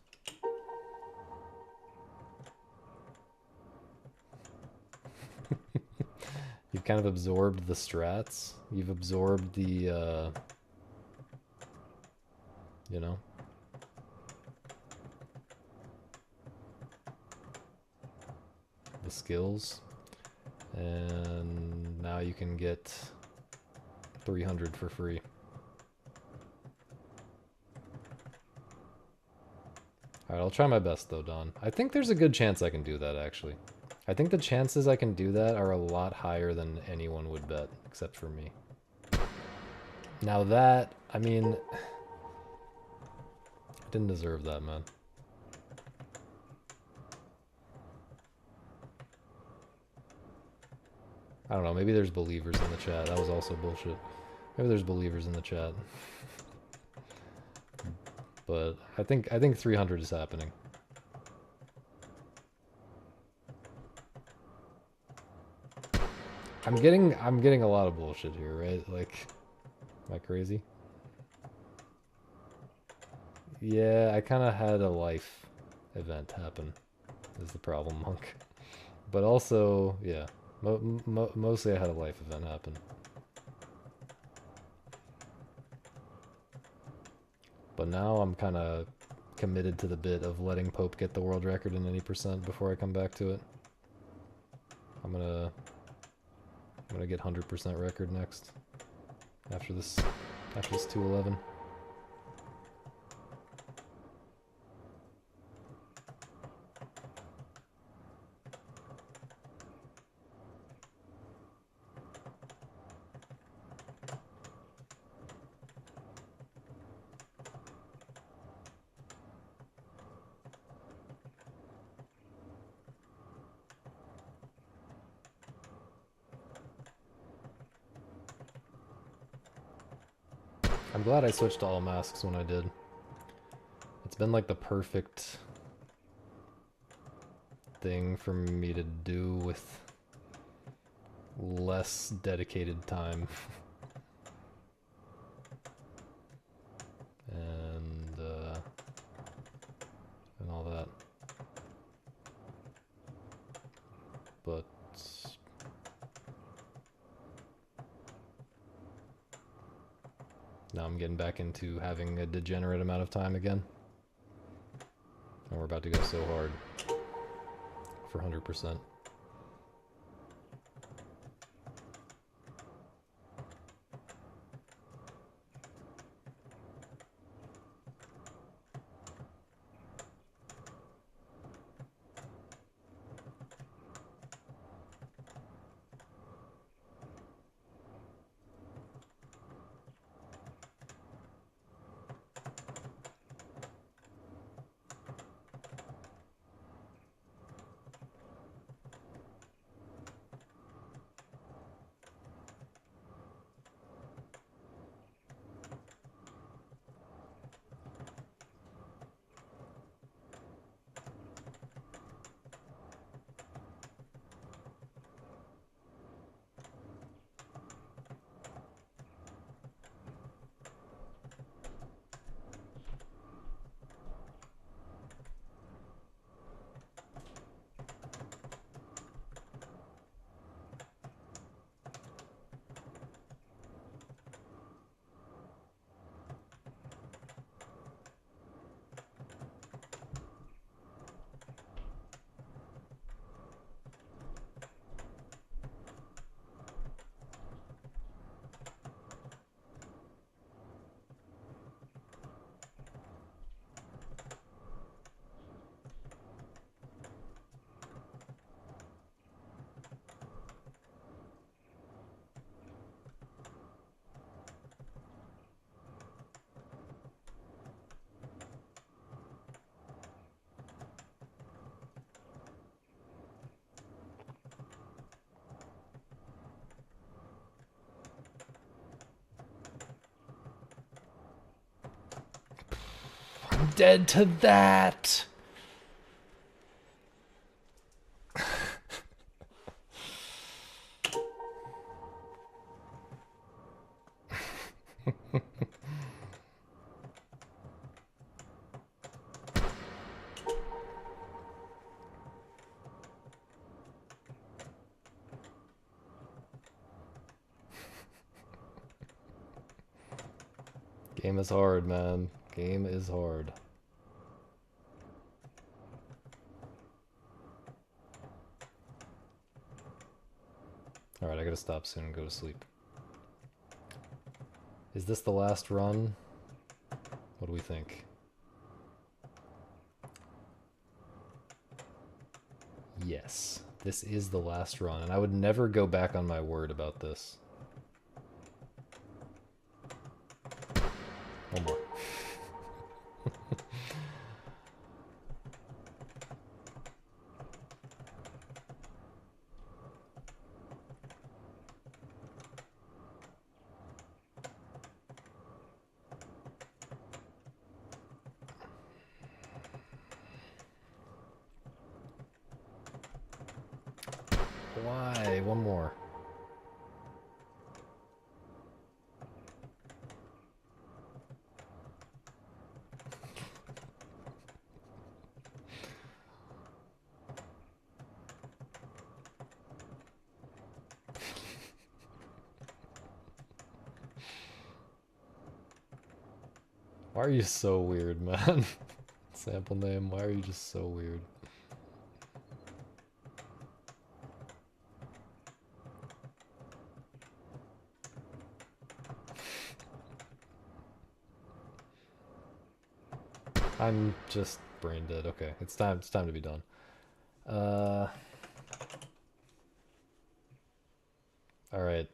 You've kind of absorbed the strats. You've absorbed the, you know? The skills. And now you can get 300 for free. Alright, I'll try my best though, Don. I think there's a good chance I can do that, actually. I think the chances I can do that are a lot higher than anyone would bet, except for me. Now that, I mean... I didn't deserve that, man. I don't know, maybe there's believers in the chat. That was also bullshit. Maybe there's believers in the chat. But I think 300 is happening. I'm getting a lot of bullshit here, right? Like, am I crazy? Yeah, I kind of had a life event happen, is the problem, Monk. But also, yeah, mostly I had a life event happen. But now I'm kind of committed to the bit of letting Pope get the world record in any percent before I come back to it. I'm gonna get 100% record next. After this 211. I'm glad I switched to all masks when I did. It's been like the perfect thing for me to do with less dedicated time. And all that. But now I'm getting back into having a degenerate amount of time again. And we're about to go so hard for 100%. dead to that. Game is hard, man. Game is hard. Alright, I gotta stop soon and go to sleep. Is this the last run? What do we think? Yes, this is the last run, and I would never go back on my word about this. One more. Why? One more. Why are you so weird, man? Sample name, why are you just so weird? I'm just brain dead. Okay, it's time to be done. All right.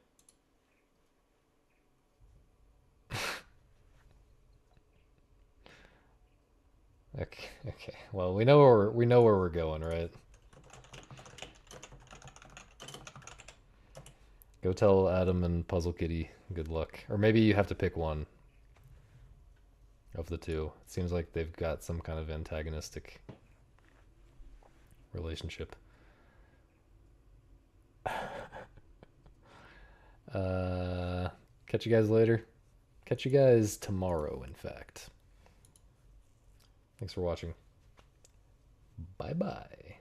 Okay. Well, we know where we're going, right? Go tell Adam and Puzzle Kitty good luck. Or maybe you have to pick one of the two. It seems like they've got some kind of antagonistic relationship. Catch you guys later. Catch you guys tomorrow, in fact. Thanks for watching. Bye-bye.